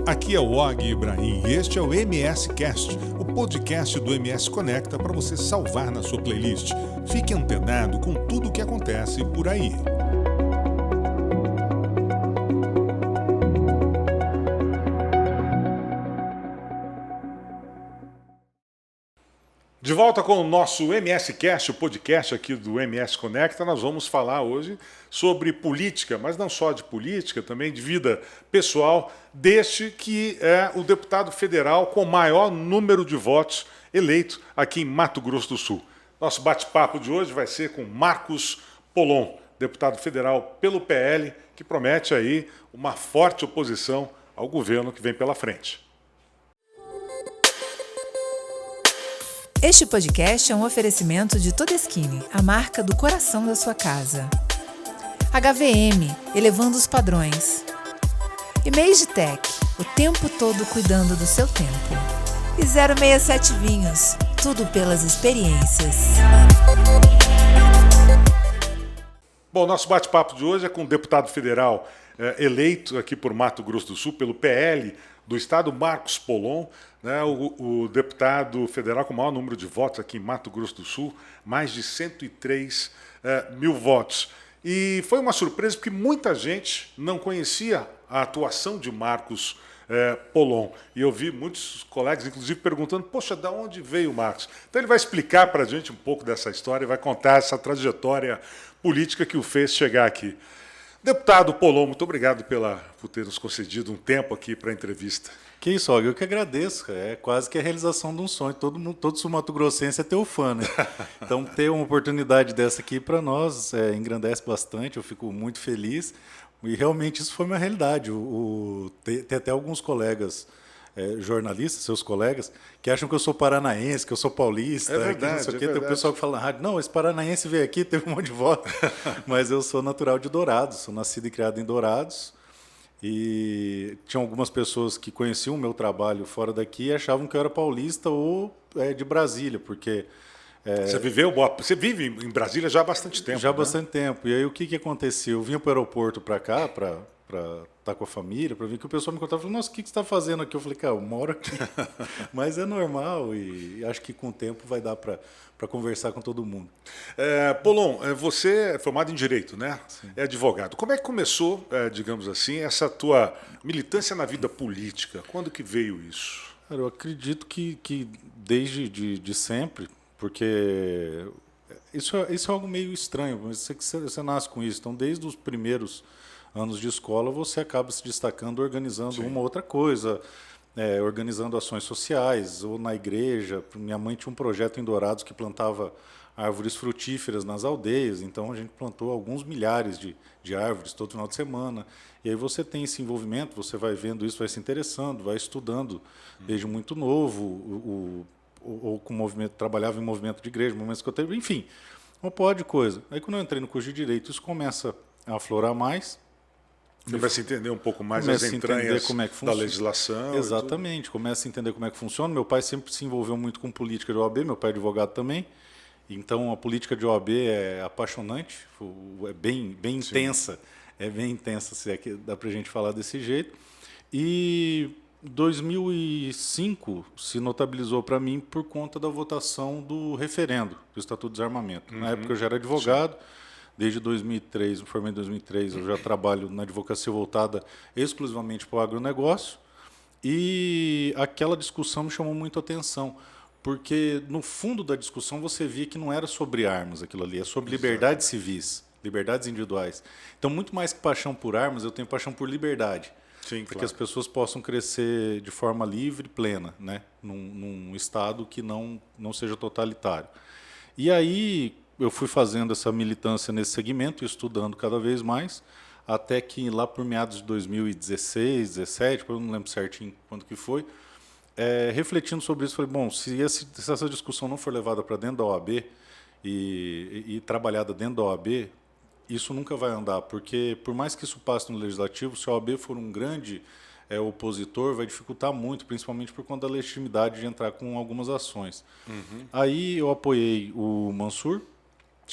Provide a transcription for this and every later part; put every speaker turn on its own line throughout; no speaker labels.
Aqui é o Og Ibrahim e este é o MS Cast, o podcast do MS Conecta para você salvar na sua playlist. Fique antenado com tudo o que acontece por aí. De volta com o nosso MS Cast, o podcast aqui do MS Conecta, nós vamos falar hoje sobre política, mas não só de política, também de vida pessoal, deste que é o deputado federal com o maior número de votos eleito aqui em Mato Grosso do Sul. Nosso bate-papo de hoje vai ser com Marcos Polon, deputado federal pelo PL, que promete aí uma forte oposição ao governo que vem pela frente.
Este podcast é um oferecimento de Todeskine, a marca do coração da sua casa. HVM, elevando os padrões. E Magitech, o tempo todo cuidando do seu tempo. E 067 Vinhos, tudo pelas experiências.
Bom, nosso bate-papo de hoje é com o deputado federal eleito aqui por Mato Grosso do Sul, pelo PL do estado, Marcos Polon, né, o deputado federal com o maior número de votos aqui em Mato Grosso do Sul, mais de 103 mil votos. E foi uma surpresa porque muita gente não conhecia a atuação de Marcos Polon. E eu vi muitos colegas, inclusive, perguntando, poxa, de onde veio o Marcos? Então ele vai explicar para a gente um pouco dessa história e vai contar essa trajetória política que o fez chegar aqui. Deputado Polon, muito obrigado por ter nos concedido um tempo aqui para a entrevista.
Que isso, Og, eu que agradeço. É quase que a realização de um sonho. Todo sul-mato-grossense é teu fã, né? Então, ter uma oportunidade dessa aqui para nós engrandece bastante. Eu fico muito feliz. E realmente isso foi uma realidade. Tem até alguns colegas jornalistas, seus colegas, que acham que eu sou paranaense, que eu sou paulista.
É verdade,
que Tem o pessoal que fala na rádio, não, esse paranaense veio aqui, teve um monte de voto. Mas eu sou natural de Dourados, sou nascido e criado em Dourados. E tinha algumas pessoas que conheciam o meu trabalho fora daqui e achavam que eu era paulista ou de Brasília, porque...
Você vive em Brasília já há bastante tempo.
Já há bastante tempo. E aí o que aconteceu? Eu vinha para o aeroporto para cá, para estar com a família, para vir que o pessoal me contava, nossa, o que você está fazendo aqui? Eu falei, cara, eu moro aqui. Mas é normal e acho que com o tempo vai dar para conversar com todo mundo.
Polon, você é formado em Direito, né?
Sim.
É advogado. Como é que começou, digamos assim, essa tua militância na vida política? Quando que veio isso?
Cara, eu acredito que desde de sempre, porque isso é algo meio estranho, mas você nasce com isso. Então, desde os primeiros anos de escola, você acaba se destacando, organizando
Sim.
uma outra coisa, organizando ações sociais, ou na igreja. Minha mãe tinha um projeto em Dourados que plantava árvores frutíferas nas aldeias, então a gente plantou alguns milhares de árvores todo final de semana. E aí você tem esse envolvimento, você vai vendo isso, vai se interessando, vai estudando desde muito novo, ou com movimento, trabalhava em movimento de igreja, momentos que eu teve, enfim, uma porrada de coisa. Aí quando eu entrei no curso de Direito, isso começa a aflorar mais.
Você vai se entender um pouco mais as entranhas da legislação.
Exatamente, começa a entender como é que funciona. Meu pai sempre se envolveu muito com política de OAB, meu pai é advogado também. Então a política de OAB é apaixonante, é bem intensa. É bem intensa, se é que dá para a gente falar desse jeito. E 2005 se notabilizou para mim por conta da votação do referendo do Estatuto de Desarmamento. Na época eu já era advogado. Sim. Desde 2003, me formei em 2003, eu já trabalho na advocacia voltada exclusivamente para o agronegócio. E aquela discussão me chamou muito a atenção, porque no fundo da discussão você via que não era sobre armas aquilo ali, é sobre liberdades civis, liberdades individuais. Então, muito mais que paixão por armas, eu tenho paixão por liberdade.
Sim,
para que as pessoas possam crescer de forma livre e plena, né? Num Estado que não seja totalitário. E aí eu fui fazendo essa militância nesse segmento, estudando cada vez mais, até que lá por meados de 2016, 2017, eu não lembro certinho quando que foi, refletindo sobre isso, falei, bom, se essa discussão não for levada para dentro da OAB e trabalhada dentro da OAB, isso nunca vai andar, porque por mais que isso passe no Legislativo, se a OAB for um grande opositor, vai dificultar muito, principalmente por conta da legitimidade de entrar com algumas ações. Uhum. Aí eu apoiei o Mansur,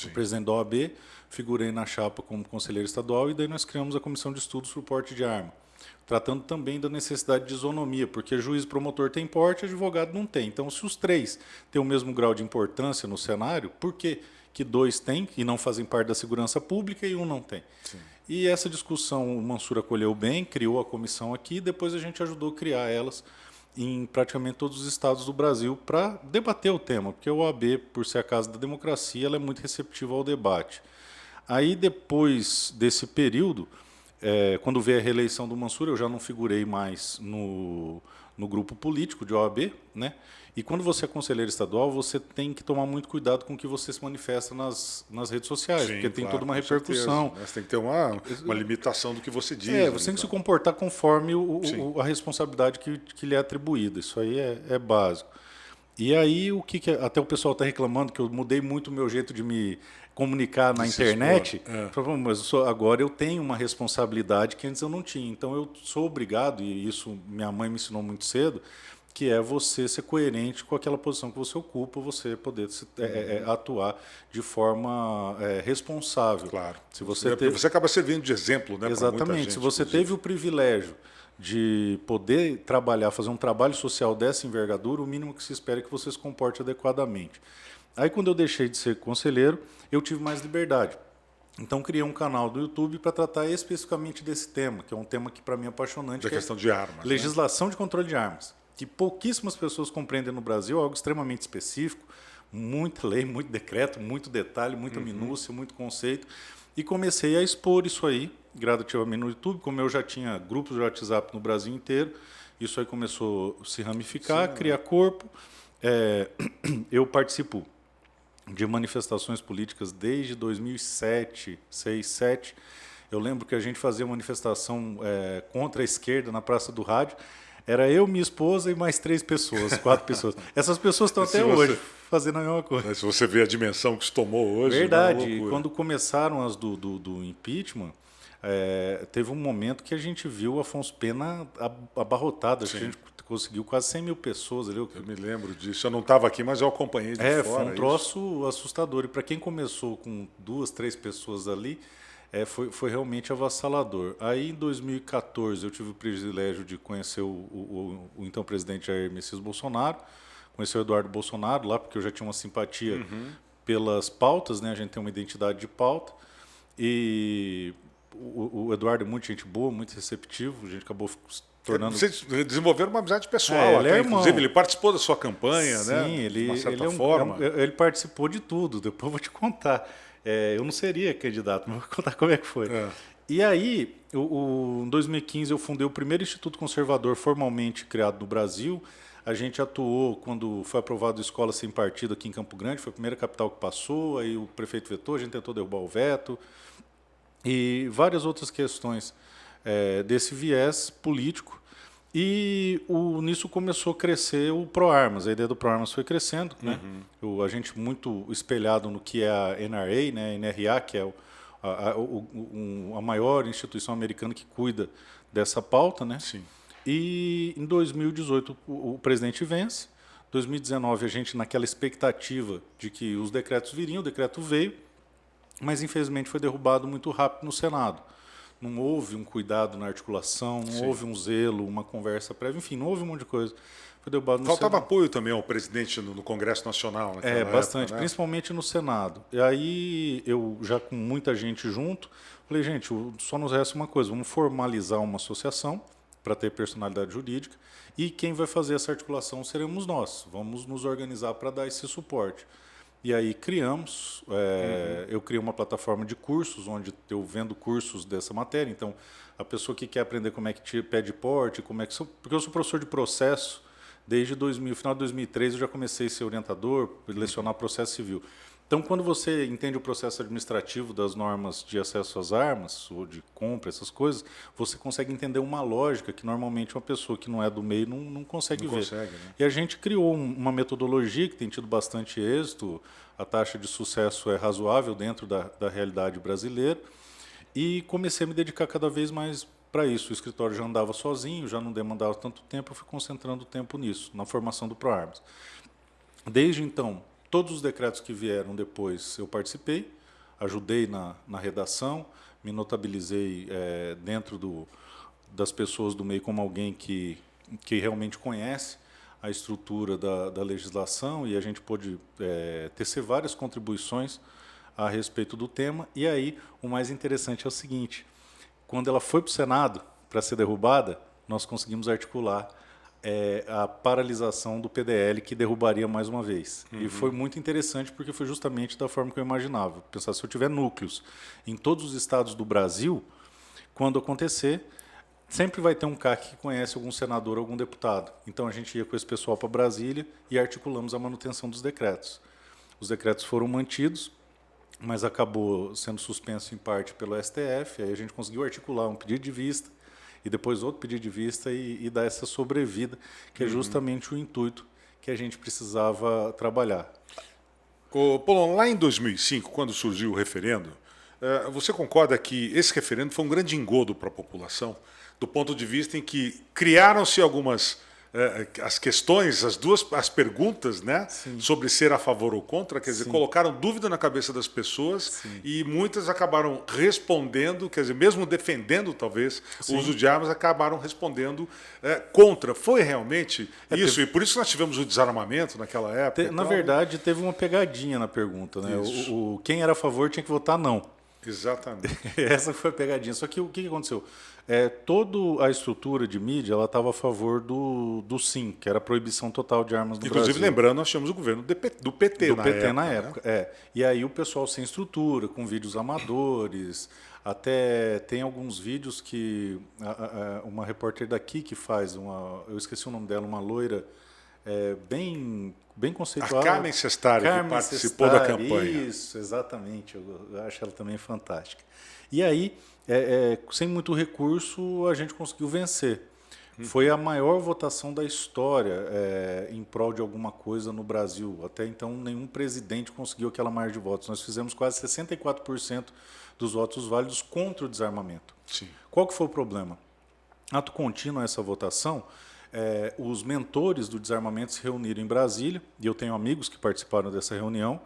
o presidente da OAB, figurei na chapa como conselheiro estadual e daí nós criamos a Comissão de Estudos para o Porte de Arma. tratando também da necessidade de isonomia, porque juiz e promotor tem porte, advogado não tem. Então, se os três têm o mesmo grau de importância no cenário, por que dois têm e não fazem parte da segurança pública e um não tem? Sim. E essa discussão o Mansur acolheu bem, criou a comissão aqui, depois a gente ajudou a criar elas em praticamente todos os estados do Brasil para debater o tema, porque a OAB, por ser a casa da democracia, ela é muito receptiva ao debate. Aí, depois desse período, quando veio a reeleição do Mansur, eu já não figurei mais no grupo político de OAB, né? E quando você é conselheiro estadual, você tem que tomar muito cuidado com o que você se manifesta nas redes sociais, porque tem toda uma repercussão.
Você tem que ter uma limitação do que você diz.
Você tem que se comportar conforme a responsabilidade que lhe é atribuída. Isso aí é básico. E aí, até o pessoal está reclamando que eu mudei muito o meu jeito de me comunicar na internet. Mas agora eu tenho uma responsabilidade que antes eu não tinha. Então eu sou obrigado, e isso minha mãe me ensinou muito cedo, que é você ser coerente com aquela posição que você ocupa, você poder atuar de forma responsável.
Claro.
Se
você acaba servindo de exemplo, né?
Exatamente. Muita gente, se você teve o privilégio de poder trabalhar, fazer um trabalho social dessa envergadura, o mínimo que se espera é que você se comporte adequadamente. Aí, quando eu deixei de ser conselheiro, eu tive mais liberdade. Então, criei um canal do YouTube para tratar especificamente desse tema, que é um tema que, para mim, é apaixonante.
Da questão de armas.
Legislação de controle de armas, que pouquíssimas pessoas compreendem no Brasil, algo extremamente específico, muita lei, muito decreto, muito detalhe, muita minúcia, muito conceito. E comecei a expor isso aí, gradativamente no YouTube, como eu já tinha grupos de WhatsApp no Brasil inteiro, isso aí começou a se ramificar, criar corpo. Eu participo de manifestações políticas desde 2007, 6, 7. Eu lembro que a gente fazia manifestação contra a esquerda na Praça do Rádio. Era eu, minha esposa e mais 3 pessoas, 4 pessoas. Essas pessoas estão até hoje fazendo a mesma coisa.
Se você vê a dimensão que isso tomou hoje...
Verdade. Quando começaram as do impeachment, teve um momento que a gente viu Afonso Pena abarrotado. Acho que a gente conseguiu quase 100 mil pessoas ali.
Eu me lembro disso. Eu não estava aqui, mas eu acompanhei de fora.
Foi um troço assustador. E para quem começou com 2, 3 pessoas ali, foi realmente avassalador. Aí, em 2014, eu tive o privilégio de conhecer o então presidente Jair Messias Bolsonaro, conhecer o Eduardo Bolsonaro lá, porque eu já tinha uma simpatia pelas pautas, né? A gente tem uma identidade de pauta. E o Eduardo é muito gente boa, muito receptivo, a gente acabou tornando...
Vocês desenvolveram uma amizade pessoal,
ele
inclusive ele participou da sua campanha, né?
Sim,
de uma certa forma.
Ele participou de tudo, depois eu vou te contar. Eu não seria candidato, mas vou contar como é que foi. E aí, em 2015, eu fundei o primeiro Instituto Conservador formalmente criado no Brasil. A gente atuou quando foi aprovado a Escola Sem Partido aqui em Campo Grande, foi a primeira capital que passou, aí o prefeito vetou, a gente tentou derrubar o veto, e várias outras questões desse viés político. E nisso começou a crescer o ProArmas, a ideia do ProArmas foi crescendo, né? A gente muito espelhado no que é a NRA, né? A NRA, que é a maior instituição americana que cuida dessa pauta, né?
Sim.
E em 2018 o presidente vence, 2019 a gente naquela expectativa de que os decretos viriam, o decreto veio, mas infelizmente foi derrubado muito rápido no Senado. Não houve um cuidado na articulação, não houve um zelo, uma conversa prévia, enfim, não houve um monte de coisa. Foi derrubado no
Faltava
Senado.
apoio também ao presidente no Congresso Nacional naquela
bastante,
época, né?
principalmente no Senado. E aí, eu já com muita gente junto, falei, gente, só nos resta uma coisa, vamos formalizar uma associação para ter personalidade jurídica e quem vai fazer essa articulação seremos nós. Vamos nos organizar para dar esse suporte. E aí criamos, eu criei uma plataforma de cursos, onde eu vendo cursos dessa matéria. Então, a pessoa que quer aprender como é que pede porte, porque eu sou professor de processo, desde final de 2003 eu já comecei a ser orientador, lecionar processo civil. Então, quando você entende o processo administrativo das normas de acesso às armas, ou de compra, essas coisas, você consegue entender uma lógica que normalmente uma pessoa que não é do meio não consegue ver.
Né?
E a gente criou uma metodologia que tem tido bastante êxito, a taxa de sucesso é razoável dentro da realidade brasileira, e comecei a me dedicar cada vez mais para isso. O escritório já andava sozinho, já não demandava tanto tempo, eu fui concentrando o tempo nisso, na formação do ProArmas. Desde então, todos os decretos que vieram depois eu participei, ajudei na redação, me notabilizei dentro das pessoas do meio como alguém que realmente conhece a estrutura da legislação, e a gente pôde tecer várias contribuições a respeito do tema. E aí, o mais interessante é o seguinte: quando ela foi para o Senado para ser derrubada, nós conseguimos articular a paralisação do PDL, que derrubaria mais uma vez. E foi muito interessante, porque foi justamente da forma que eu imaginava. Pensar, se eu tiver núcleos em todos os estados do Brasil, quando acontecer, sempre vai ter um CAC que conhece algum senador, algum deputado. Então a gente ia com esse pessoal para Brasília e articulamos a manutenção dos decretos. Os decretos foram mantidos, mas acabou sendo suspenso em parte pelo STF. Aí a gente conseguiu articular um pedido de vista e depois outro pedido de vista e dar essa sobrevida, que é justamente o intuito que a gente precisava trabalhar.
Polon, lá em 2005, quando surgiu o referendo, você concorda que esse referendo foi um grande engodo para a população, do ponto de vista em que criaram-se algumas as questões, as perguntas, né, sobre ser a favor ou contra, quer dizer, colocaram dúvida na cabeça das pessoas e muitas acabaram respondendo, quer dizer, mesmo defendendo talvez o uso de armas, acabaram respondendo contra. Foi realmente isso? E por isso nós tivemos o desarmamento naquela época?
Na verdade, teve uma pegadinha na pergunta, né? Quem era a favor tinha que votar não.
Exatamente.
Essa foi a pegadinha. Só que o que aconteceu? Toda a estrutura de mídia ela estava a favor do sim, que era a proibição total de armas no Brasil.
Inclusive, lembrando, nós tínhamos o governo do PT
na época. Né? E aí o pessoal sem estrutura, com vídeos amadores, até tem alguns vídeos que uma repórter daqui que faz, eu esqueci o nome dela, uma loira bem conceituada.
A Carmen Sestari, que participou da campanha.
Isso, exatamente. Eu acho ela também fantástica. E aí, sem muito recurso, a gente conseguiu vencer. Foi a maior votação da história em prol de alguma coisa no Brasil. Até então, nenhum presidente conseguiu aquela margem de votos. Nós fizemos quase 64% dos votos válidos contra o desarmamento.
Sim.
Qual que foi o problema? Ato contínuo a essa votação, os mentores do desarmamento se reuniram em Brasília, e eu tenho amigos que participaram dessa reunião,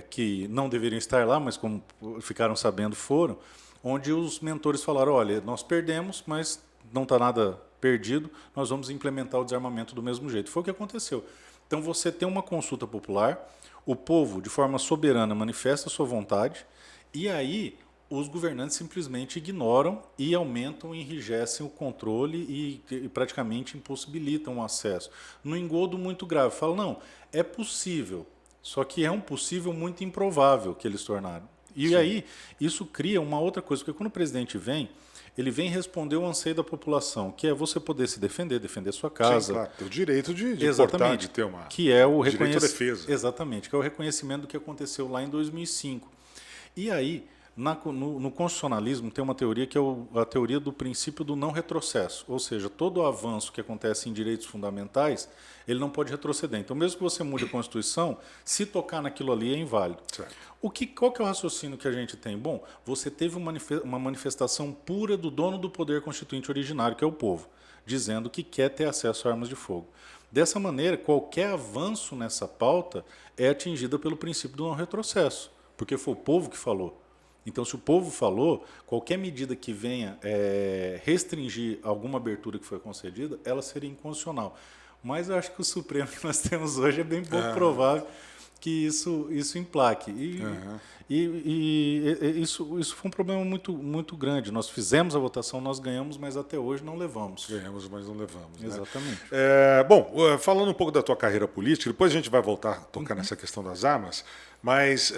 que não deveriam estar lá, mas como ficaram sabendo, foram, onde os mentores falaram: olha, nós perdemos, mas não está nada perdido, nós vamos implementar o desarmamento do mesmo jeito. Foi o que aconteceu. Então você tem uma consulta popular, o povo, de forma soberana, manifesta a sua vontade, e aí os governantes simplesmente ignoram e aumentam e enrijecem o controle e praticamente impossibilitam o acesso. Num engodo muito grave. Falam, não, é possível, só que é um possível muito improvável que eles tornaram. E aí isso cria uma outra coisa, porque quando o presidente vem, ele vem responder o anseio da população, que é você poder se defender sua casa.
Sim, claro, ter o direito de
portar,
de ter uma
que é o
direito à defesa.
Exatamente, que é o reconhecimento do que aconteceu lá em 2005. E aí, no constitucionalismo tem uma teoria que é a teoria do princípio do não retrocesso, ou seja, todo avanço que acontece em direitos fundamentais, ele não pode retroceder. Então, mesmo que você mude a Constituição, se tocar naquilo ali é inválido.
Certo.
Qual que é o raciocínio que a gente tem? Bom, você teve uma manifestação pura do dono do poder constituinte originário, que é o povo, dizendo que quer ter acesso a armas de fogo. Dessa maneira, qualquer avanço nessa pauta é atingida pelo princípio do não retrocesso, porque foi o povo que falou. Então, se o povo falou, qualquer medida que venha restringir alguma abertura que foi concedida, ela seria inconstitucional. Mas eu acho que o Supremo que nós temos hoje é bem pouco provável que isso implaque. Isso foi um problema muito, muito grande. Nós fizemos a votação, nós ganhamos, mas até hoje não levamos.
Ganhamos, mas não levamos. Né?
Exatamente.
Bom, falando um pouco da tua carreira política, depois a gente vai voltar a tocar nessa questão das armas, mas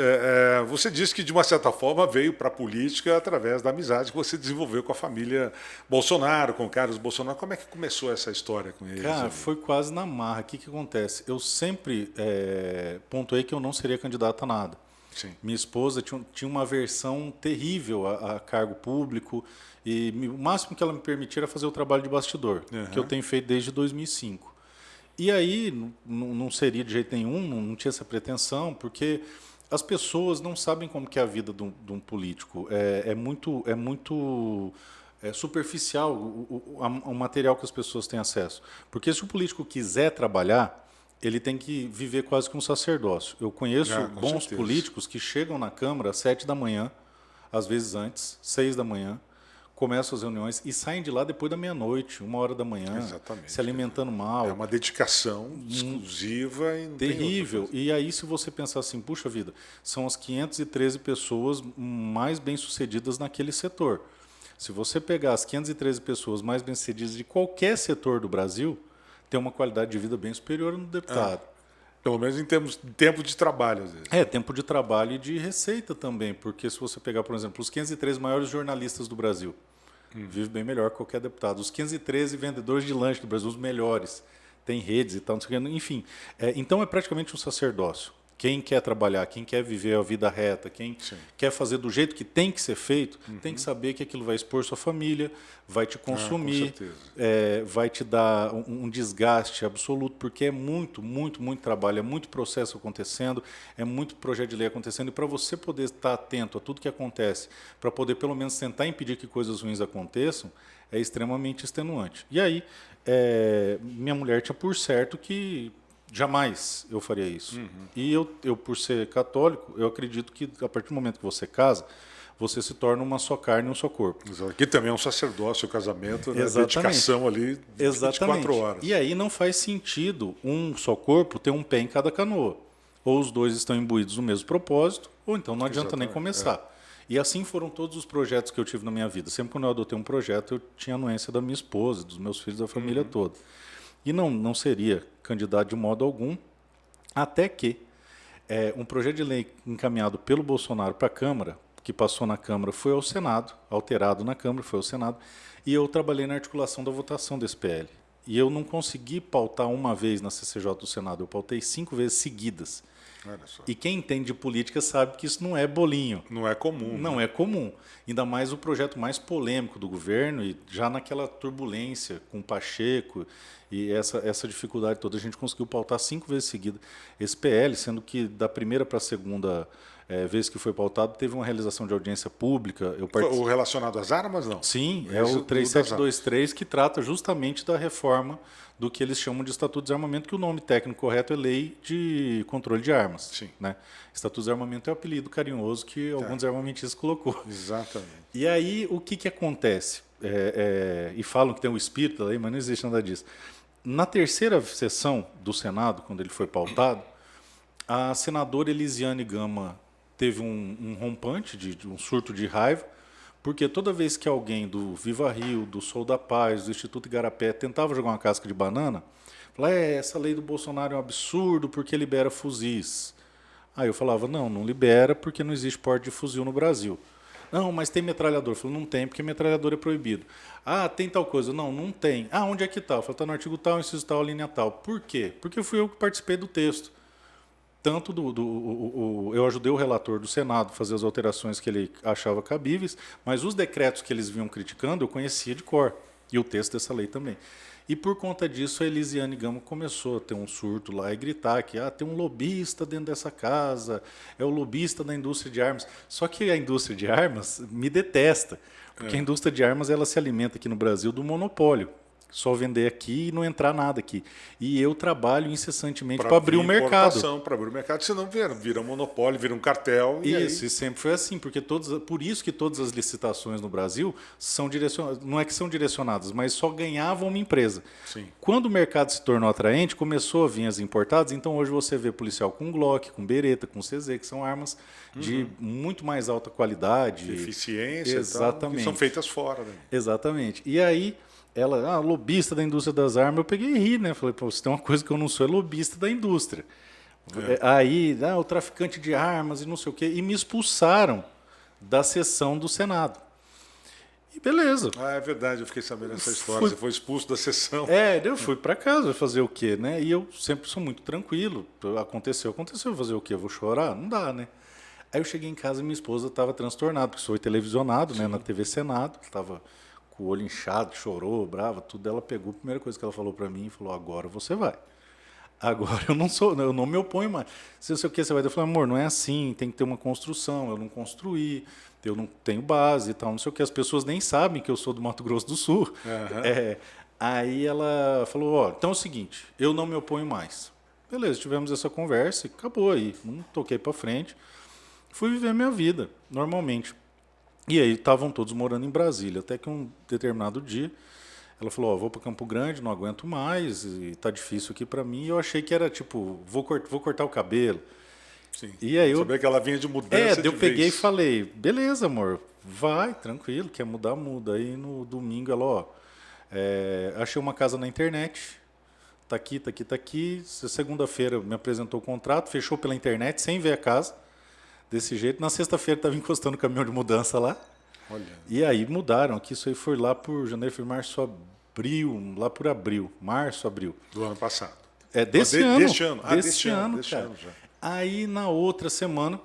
você disse que, de uma certa forma, veio para a política através da amizade que você desenvolveu com a família Bolsonaro, com o Carlos Bolsonaro. Como é que começou essa história com eles?
Cara, foi quase na marra. O que acontece? Eu sempre pontuei que eu não seria candidato a nada.
Sim.
Minha esposa tinha uma aversão terrível a cargo público, e o máximo que ela me permitia era fazer o trabalho de bastidor, que eu tenho feito desde 2005. E aí não seria de jeito nenhum, não tinha essa pretensão, porque as pessoas não sabem como que é a vida de um político. É muito superficial o material que as pessoas têm acesso. Porque se o político quiser trabalhar, ele tem que viver quase que um sacerdócio. Eu conheço bons políticos que chegam na Câmara às 7 da manhã, às vezes antes, 6 da manhã, começam as reuniões e saem de lá depois da meia-noite, 1h da manhã,
Exatamente.
se alimentando mal.
É uma dedicação exclusiva e não tem
Terrível.
outra coisa.
E aí, se você pensar assim, puxa vida, são as 513 pessoas mais bem-sucedidas naquele setor. Se você pegar as 513 pessoas mais bem-sucedidas de qualquer setor do Brasil, tem uma qualidade de vida bem superior no deputado.
Pelo menos em termos de tempo de trabalho, às vezes.
Tempo de trabalho e de receita também, porque se você pegar, por exemplo, os 513 maiores jornalistas do Brasil, vive bem melhor que qualquer deputado. Os 513 vendedores de lanche do Brasil, os melhores, tem redes e tal, não sei o que, enfim. Então é praticamente um sacerdócio. Quem quer trabalhar, quem quer viver a vida reta, quem quer fazer do jeito que tem que ser feito, tem que saber que aquilo vai expor sua família, vai te consumir,
com certeza.
vai te dar um desgaste absoluto, porque é muito, muito, muito trabalho, é muito processo acontecendo, é muito projeto de lei acontecendo, e para você poder estar atento a tudo que acontece, para poder pelo menos tentar impedir que coisas ruins aconteçam, é extremamente extenuante. E aí, minha mulher tinha por certo que jamais eu faria isso. E eu, por ser católico, eu acredito que a partir do momento que você casa, você se torna uma só carne e um só corpo.
Aqui também é um sacerdócio, o casamento, né?
Exatamente.
Dedicação ali 24 horas.
E aí não faz sentido um só corpo ter um pé em cada canoa. Ou os dois estão imbuídos no mesmo propósito, ou então não adianta nem começar. E assim foram todos os projetos que eu tive na minha vida. Sempre quando eu adotei um projeto, eu tinha anuência da minha esposa, dos meus filhos, da família toda. E não seria candidato de modo algum, até que um projeto de lei encaminhado pelo Bolsonaro para a Câmara, que passou na Câmara, foi ao Senado, alterado na Câmara, foi ao Senado, e eu trabalhei na articulação da votação desse PL. E eu não consegui pautar uma vez na CCJ do Senado, eu pautei 5 vezes seguidas.
Olha só.
E quem entende de política sabe que isso não é bolinho.
Não é comum.
Não é comum. Ainda mais o projeto mais polêmico do governo, e já naquela turbulência com o Pacheco e essa dificuldade toda, a gente conseguiu pautar 5 vezes seguida esse PL, sendo que da primeira para a segunda vez que foi pautado, teve uma realização de audiência pública.
O relacionado às armas, não?
Sim, é o 3723 que trata justamente da reforma do que eles chamam de Estatuto de Desarmamento, que o nome técnico correto é Lei de Controle de Armas.
Sim.
Né? Estatuto de Desarmamento é o apelido carinhoso que algum desarmamentista colocou.
Exatamente.
E aí, o que acontece? E falam que tem o espírito da lei, mas não existe nada disso. Na terceira sessão do Senado, quando ele foi pautado, a senadora Elisiane Gama teve um rompante, de um surto de raiva, porque toda vez que alguém do Viva Rio, do Sou da Paz, do Instituto Igarapé tentava jogar uma casca de banana, falava, essa lei do Bolsonaro é um absurdo porque libera fuzis. Aí eu falava, não libera porque não existe porte de fuzil no Brasil. Não, mas tem metralhador. Eu falei, não tem porque metralhador é proibido. Ah, tem tal coisa. Não tem. Ah, onde é que está? Eu falei, está no artigo tal, inciso tal, linha tal. Por quê? Porque fui eu que participei do texto. Tanto eu ajudei o relator do Senado a fazer as alterações que ele achava cabíveis, mas os decretos que eles vinham criticando eu conhecia de cor, e o texto dessa lei também. E por conta disso a Elisiane Gama começou a ter um surto lá e gritar que tem um lobista dentro dessa casa, é o lobista da indústria de armas. Só que a indústria de armas me detesta, porque a indústria de armas ela se alimenta aqui no Brasil do monopólio. Só vender aqui e não entrar nada aqui. E eu trabalho incessantemente para abrir o mercado.
Para abrir o mercado, senão vira um monopólio, vira um cartel.
Isso, e sempre foi assim, porque por isso que todas as licitações no Brasil são direcionadas, não é que são direcionadas, mas só ganhavam uma empresa.
Sim.
Quando o mercado se tornou atraente, começou a vir as importadas, então hoje você vê policial com Glock, com Beretta, com CZ, que são armas de muito mais alta qualidade.
Eficiência,
exatamente.
Que são feitas fora. Né?
Exatamente. E aí ela, lobista da indústria das armas, eu peguei e ri, né? Falei, pô, se tem uma coisa que eu não sou, é lobista da indústria. Aí, o traficante de armas e não sei o quê, e me expulsaram da sessão do Senado. E beleza.
É verdade, eu fiquei sabendo essa história. Você foi expulso da sessão.
Eu fui para casa fazer o quê, né? E eu sempre sou muito tranquilo. Aconteceu, fazer o quê? Eu vou chorar? Não dá, né? Aí eu cheguei em casa e minha esposa estava transtornada, porque foi televisionado, né, na TV Senado, estava com o olho inchado, chorou, brava, tudo. Ela pegou, a primeira coisa que ela falou para mim, falou, agora você vai. Agora eu não me oponho mais. Se eu sei o que você vai, eu falei, amor, não é assim, tem que ter uma construção, eu não construí, eu não tenho base e tal, não sei o que. As pessoas nem sabem que eu sou do Mato Grosso do Sul.
Uhum.
Aí ela falou, então é o seguinte, eu não me oponho mais. Beleza, tivemos essa conversa e acabou aí, não toquei para frente. Fui viver minha vida, normalmente. E aí estavam todos morando em Brasília, até que um determinado dia ela falou, ó, vou para Campo Grande, não aguento mais, e tá difícil aqui para mim. E eu achei que era tipo, vou cortar o cabelo.
Sim.
E aí
Sabia que ela vinha de mudança de
eu peguei e
vez.
falei, beleza, amor, vai, tranquilo, quer mudar, muda. Aí no domingo ela, ó, achei uma casa na internet, tá aqui, tá aqui, tá aqui. Segunda-feira me apresentou o contrato, fechou pela internet, sem ver a casa, desse jeito. Na sexta-feira estava encostando o caminhão de mudança lá.
Olha.
E aí mudaram, que isso aí foi lá por janeiro, fevereiro, março, abril, lá por abril, março, abril.
Do ano passado.
Desse ano.
Deste ano.
Desse ano, cara.
Já.
Aí na outra semana,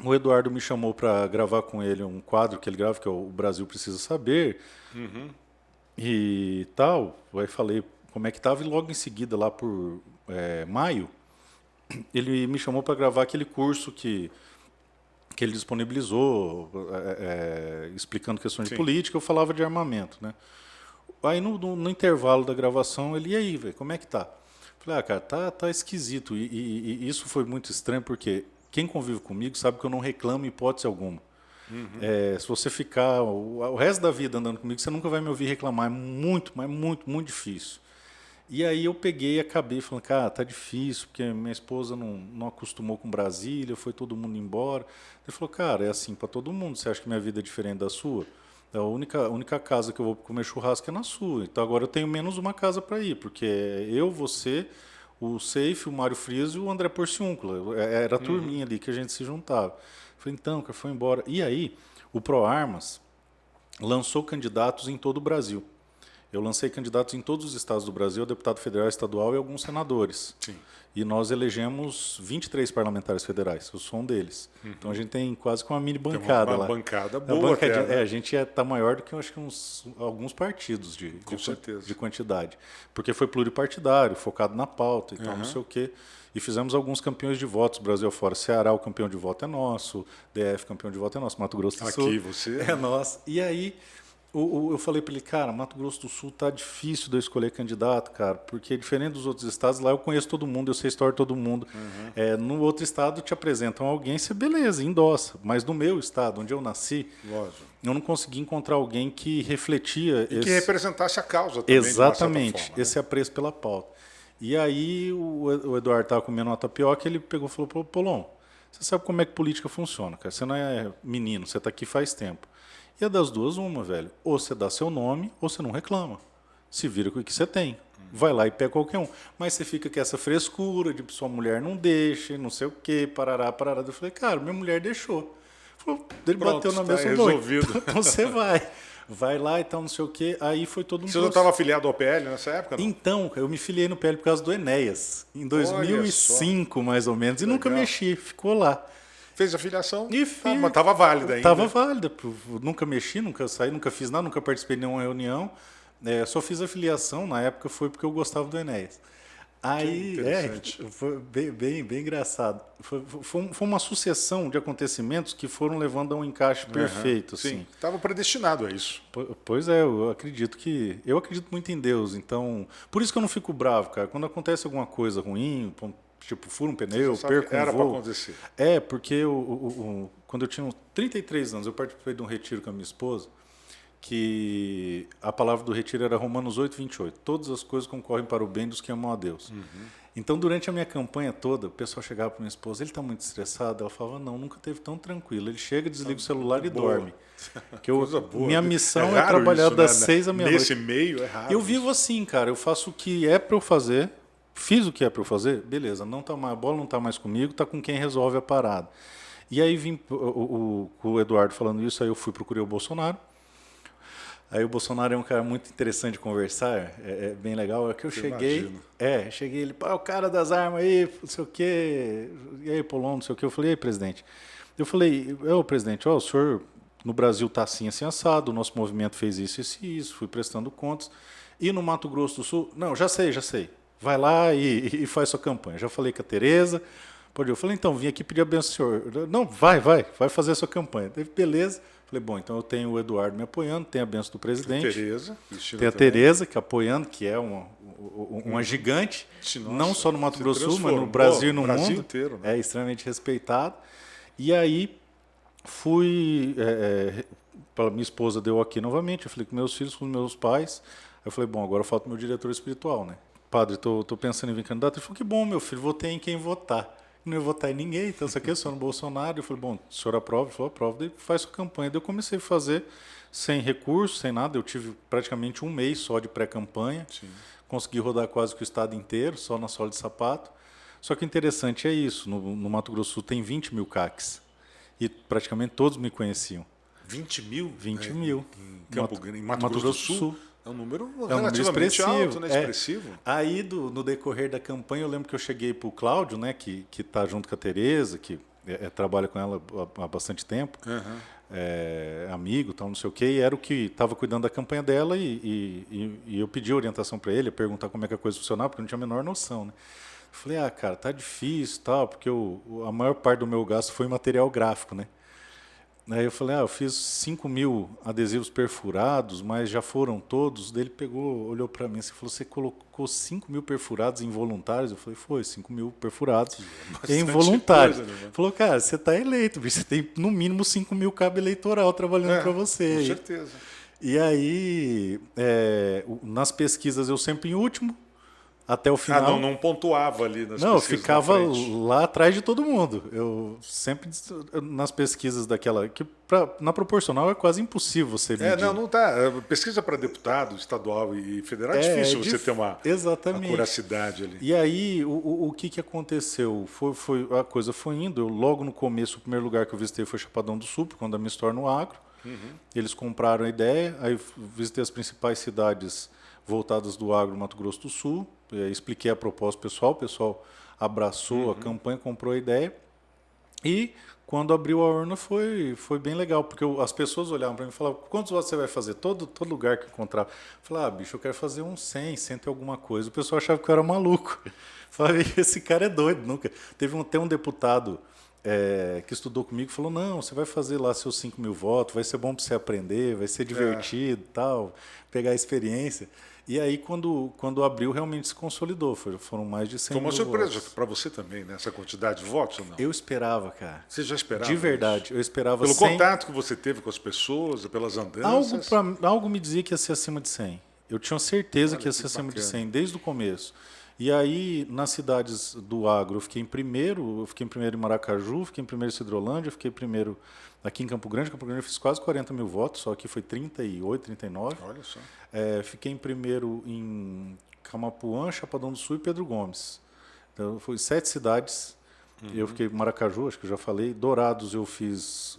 o Eduardo me chamou para gravar com ele um quadro que ele grava, que é o Brasil Precisa Saber. E tal. Aí falei como é que estava, e logo em seguida, lá por maio, ele me chamou para gravar aquele curso que ele disponibilizou, explicando questões de política. Eu falava de armamento, né? Aí no intervalo da gravação, ele, e aí, velho, como é que tá? Falei, cara, tá esquisito. E isso foi muito estranho, porque quem convive comigo sabe que eu não reclamo em hipótese alguma. Se você ficar o resto da vida andando comigo, você nunca vai me ouvir reclamar. É muito, mas muito, muito difícil. E aí eu peguei e acabei falando, cara, tá difícil, porque minha esposa não acostumou com Brasília, foi todo mundo embora. Ele falou, cara, é assim para todo mundo. Você acha que minha vida é diferente da sua? A única casa que eu vou comer churrasco é na sua. Então agora eu tenho menos uma casa para ir, porque eu, você, o Seife, o Mário Frias e o André Porciúncula. Era a turminha ali que a gente se juntava. Falei, então, cara, foi embora. E aí, o ProArmas lançou candidatos em todo o Brasil. Eu lancei candidatos em todos os estados do Brasil, deputado federal, estadual e alguns senadores.
Sim.
E nós elegemos 23 parlamentares federais, eu sou um deles. Então a gente tem quase que uma mini bancada lá.
Uma bancada boa até, né?
A gente está maior do que, eu acho que alguns partidos
Com certeza.
de quantidade. Porque foi pluripartidário, focado na pauta e tal, não sei o quê. E fizemos alguns campeões de votos, Brasil afora. Ceará, o campeão de voto é nosso, DF, campeão de voto é nosso, Mato Grosso do Sul.
Aqui você...
É nosso. E aí... eu falei para ele, cara, Mato Grosso do Sul tá difícil de eu escolher candidato, cara, porque diferente dos outros estados, lá eu conheço todo mundo, eu sei a história de todo mundo. No outro estado te apresentam alguém, você beleza, endossa. Mas no meu estado, onde eu nasci,
Lógico.
eu não consegui encontrar alguém que refletia...
E que representasse a causa também,
Exatamente,
de uma certa forma,
esse apreço pela pauta. E aí o Eduardo estava comendo uma tapioca, ele pegou e falou, Polon, você sabe como é que política funciona, cara, você não é menino, você está aqui faz tempo. E é das duas uma, velho. Ou você dá seu nome, ou você não reclama. Se vira com o que você tem. Vai lá e pega qualquer um. Mas você fica com essa frescura de sua mulher não deixa, não sei o quê, parará. Eu falei, cara, minha mulher deixou. Ele
Pronto,
bateu na
tá
mesa e
resolvido.
então você vai. Vai lá e tal, não sei o quê. Aí foi todo um
Você já estava afiliado ao PL nessa época? Não?
Então, eu me filiei no PL por causa do Enéas. Em 2005, mais ou menos. E nunca mexi. Ficou lá.
Fez a filiação?
E fiz.
Mas estava válida ainda?
Estava válida. Nunca mexi, nunca saí, nunca fiz nada, nunca participei de nenhuma reunião. Só fiz a filiação, na época foi porque eu gostava do Enéas. Aí, foi bem engraçado. Foi uma sucessão de acontecimentos que foram levando a um encaixe perfeito.
Sim,
assim.
estava predestinado a isso.
Pois é, eu acredito muito em Deus. Então, por isso que eu não fico bravo, cara. Quando acontece alguma coisa ruim, tipo, furo um pneu, perco um voo. Era para
acontecer.
Porque quando eu tinha uns 33 anos, eu participei de um retiro com a minha esposa, que a palavra do retiro era Romanos 8:28. Todas as coisas concorrem para o bem dos que amam a Deus. Então, durante a minha campanha toda, o pessoal chegava para minha esposa, ele está muito estressado? Ela falava, não, nunca teve tão tranquilo. Ele chega, desliga o celular e dorme.
Coisa boa.
Minha missão é trabalhar das 6 à meia-noite.
Nesse meio é raro.
Eu vivo assim, cara. Eu faço o que é para eu fazer. Fiz o que é para eu fazer, beleza, a bola não está mais comigo, está com quem resolve a parada. E aí vim com o Eduardo falando isso, aí eu procurei o Bolsonaro. Aí o Bolsonaro é um cara muito interessante de conversar, é bem legal. É que eu cheguei, ele, o cara das armas aí, não sei o quê, e aí, Polon, não sei o quê. Eu falei, e aí, presidente? Eu falei, presidente, o senhor no Brasil está assim, assim, assado, o nosso movimento fez isso, isso, fui prestando contas. E no Mato Grosso do Sul, não, já sei. Vai lá e faz sua campanha. Já falei com a Tereza. Eu falei, então, vim aqui pedir a benção ao senhor. Não, vai fazer a sua campanha. Beleza. Falei, bom, então eu tenho o Eduardo me apoiando, tem a benção do presidente. Tem a Tereza, que apoiando, que é uma gigante,
nossa,
não só no Mato Grosso do Sul, mas no Brasil e no mundo.
Inteiro, né?
É extremamente respeitado. E aí Fui, minha esposa deu ok novamente, eu falei com meus filhos, com meus pais. Aí eu falei, bom, agora falta o meu diretor espiritual, né? Padre, tô pensando em vir candidato. Ele falou, que bom, meu filho, votei em quem votar. Não ia votar em ninguém, então isso aqui é só no Bolsonaro. Eu falei, bom, o senhor aprova? Ele falou, aprova, daí faz sua campanha. Daí eu comecei a fazer sem recurso, sem nada. Eu tive praticamente um mês só de pré-campanha. Consegui rodar quase que o estado inteiro, só na sola de sapato. Só que o interessante é isso, no Mato Grosso do Sul tem 20 mil CACs. E praticamente todos me conheciam.
20 mil?
20 mil.
Em Mato Grosso do Sul? É um número relativamente
expressivo.
alto, né? Expressivo.
Aí, no decorrer da campanha, eu lembro que eu cheguei para o Cláudio, né, que está junto com a Tereza, que trabalha com ela há bastante tempo, amigo, tal, não sei o quê, e era o que estava cuidando da campanha dela, e eu pedi orientação para ele, perguntar como é que a coisa funcionava, porque eu não tinha a menor noção, né? Eu falei, cara, tá difícil, tal, porque a maior parte do meu gasto foi em material gráfico, né? Aí eu falei, eu fiz 5 mil adesivos perfurados, mas já foram todos. Daí ele pegou, olhou para mim e falou, você colocou 5 mil perfurados involuntários? Eu falei, foi, 5 mil perfurados involuntários. Coisa, né? Falou, cara, você está eleito, bicho, você tem no mínimo 5 mil cabo eleitoral trabalhando para você.
Com certeza.
E aí, nas pesquisas eu sempre em último, até o final.
Não pontuava ali nas pesquisas.
Não, eu ficava lá atrás de todo mundo. Eu sempre, nas pesquisas daquela. Que na proporcional é quase impossível você medir.
Não tá. Pesquisa para deputado estadual e federal é difícil você ter uma acuracidade ali.
E aí, o que aconteceu? A coisa foi indo. Logo no começo, o primeiro lugar que eu visitei foi Chapadão do Sul, quando a minha história no agro. Eles compraram a ideia, aí visitei as principais cidades voltadas do agro no Mato Grosso do Sul, expliquei a proposta pessoal, o pessoal abraçou a campanha, comprou a ideia, e quando abriu a urna foi bem legal, porque as pessoas olhavam para mim e falavam, quantos votos você vai fazer? Todo lugar que encontrava. Eu falava, bicho, eu quero fazer uns 100 e alguma coisa. O pessoal achava que eu era maluco. Eu falei, esse cara é doido, nunca. Tem um deputado que estudou comigo e falou, não, você vai fazer lá seus 5 mil votos, vai ser bom para você aprender, vai ser divertido, tal, pegar a experiência. E aí, quando abriu, realmente se consolidou. Foram mais de 100 mil votos.
Foi uma surpresa para você também, né? Essa quantidade de votos ou não?
Eu esperava, cara.
Você já esperava?
De verdade, isso? Eu esperava.
Pelo contato que você teve com as pessoas, pelas andanças?
Algo me dizia que ia ser acima de 100. Eu tinha certeza que ia ser acima de 100, desde o começo. E aí, nas cidades do agro, eu fiquei em primeiro em Maracaju, fiquei em primeiro em Cidrolândia, fiquei primeiro aqui em Campo Grande. Campo Grande eu fiz quase 40 mil votos, só aqui foi 38, 39.
Olha só.
Fiquei em primeiro em Camapuã, Chapadão do Sul e Pedro Gomes. Então, foi 7 cidades. Eu fiquei em Maracaju, acho que eu já falei. Dourados eu fiz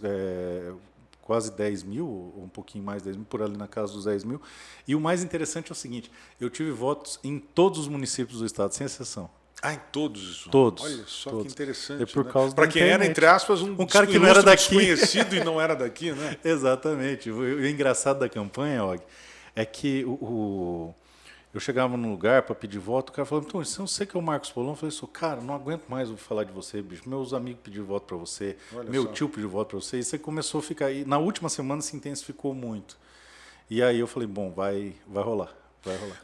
quase 10 mil, ou um pouquinho mais, 10 mil, por ali na casa dos 10 mil. E o mais interessante é o seguinte, eu tive votos em todos os municípios do estado, sem exceção.
Em todos?
Todos.
Olha só
todos.
Que interessante.
Por causa
para quem era, entre aspas, um
cara que não era daqui.
Desconhecido e não era daqui, né?
Exatamente. O engraçado da campanha, Og, é que eu chegava num lugar para pedir voto, o cara falava, então, você não sei que é o Marcos Polon? Eu falei, cara, não aguento mais ouvir falar de você, bicho. Meus amigos pediram voto para você, meu tio pediu voto para você, e você começou a ficar... E na última semana se intensificou muito. E aí eu falei, bom, vai rolar.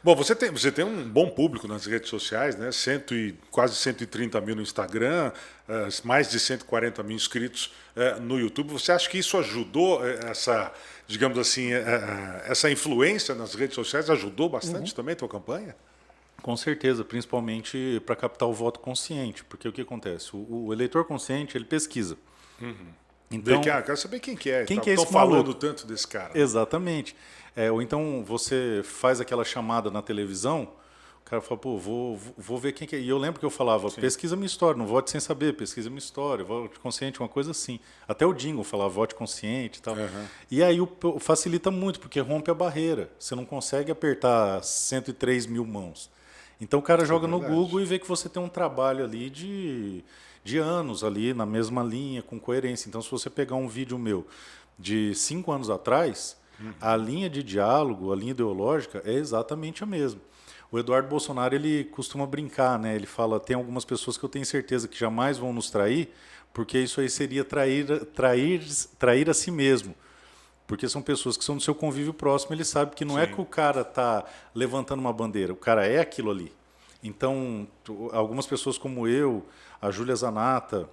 Bom, você tem um bom público nas redes sociais, né? Quase 130 mil no Instagram, mais de 140 mil inscritos no YouTube. Você acha que isso ajudou, digamos assim, essa influência nas redes sociais ajudou bastante também a tua campanha?
Com certeza, principalmente para captar o voto consciente, porque o que acontece? O eleitor consciente, ele pesquisa.
Então, quero saber quem que é.
Quem que é esse
Estão falando tanto desse cara.
Exatamente. Ou então você faz aquela chamada na televisão, o cara fala, pô, vou ver quem que é. E eu lembro que eu falava, pesquisa minha história, não vote sem saber, pesquisa minha história, vote consciente, uma coisa assim. Até o Dingo falava, vote consciente e tal. E aí facilita muito, porque rompe a barreira. Você não consegue apertar 103 mil mãos. Então o cara joga no Google e vê que você tem um trabalho ali de anos ali, na mesma linha, com coerência. Então se você pegar um vídeo meu de 5 anos atrás... A linha de diálogo, a linha ideológica é exatamente a mesma. O Eduardo Bolsonaro ele costuma brincar, né? Ele fala, tem algumas pessoas que eu tenho certeza que jamais vão nos trair, porque isso aí seria trair a si mesmo. Porque são pessoas que são do seu convívio próximo, ele sabe que não é que o cara está levantando uma bandeira, o cara é aquilo ali. Então, algumas pessoas como eu, a Júlia Zanata,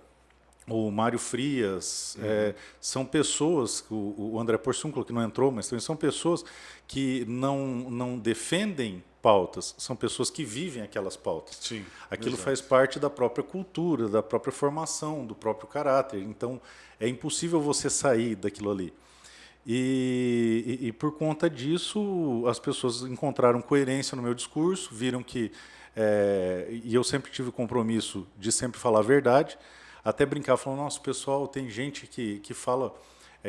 o Mário Frias, são pessoas, o André Porciúncula, que não entrou, mas também são pessoas que não defendem pautas, são pessoas que vivem aquelas pautas.
Sim,
Aquilo
exato.
faz parte da própria cultura, da própria formação, do próprio caráter. Então, é impossível você sair daquilo ali. E por conta disso, as pessoas encontraram coerência no meu discurso, viram que... e eu sempre tive o compromisso de sempre falar a verdade, até brincar, falando, nossa, pessoal, tem gente que fala...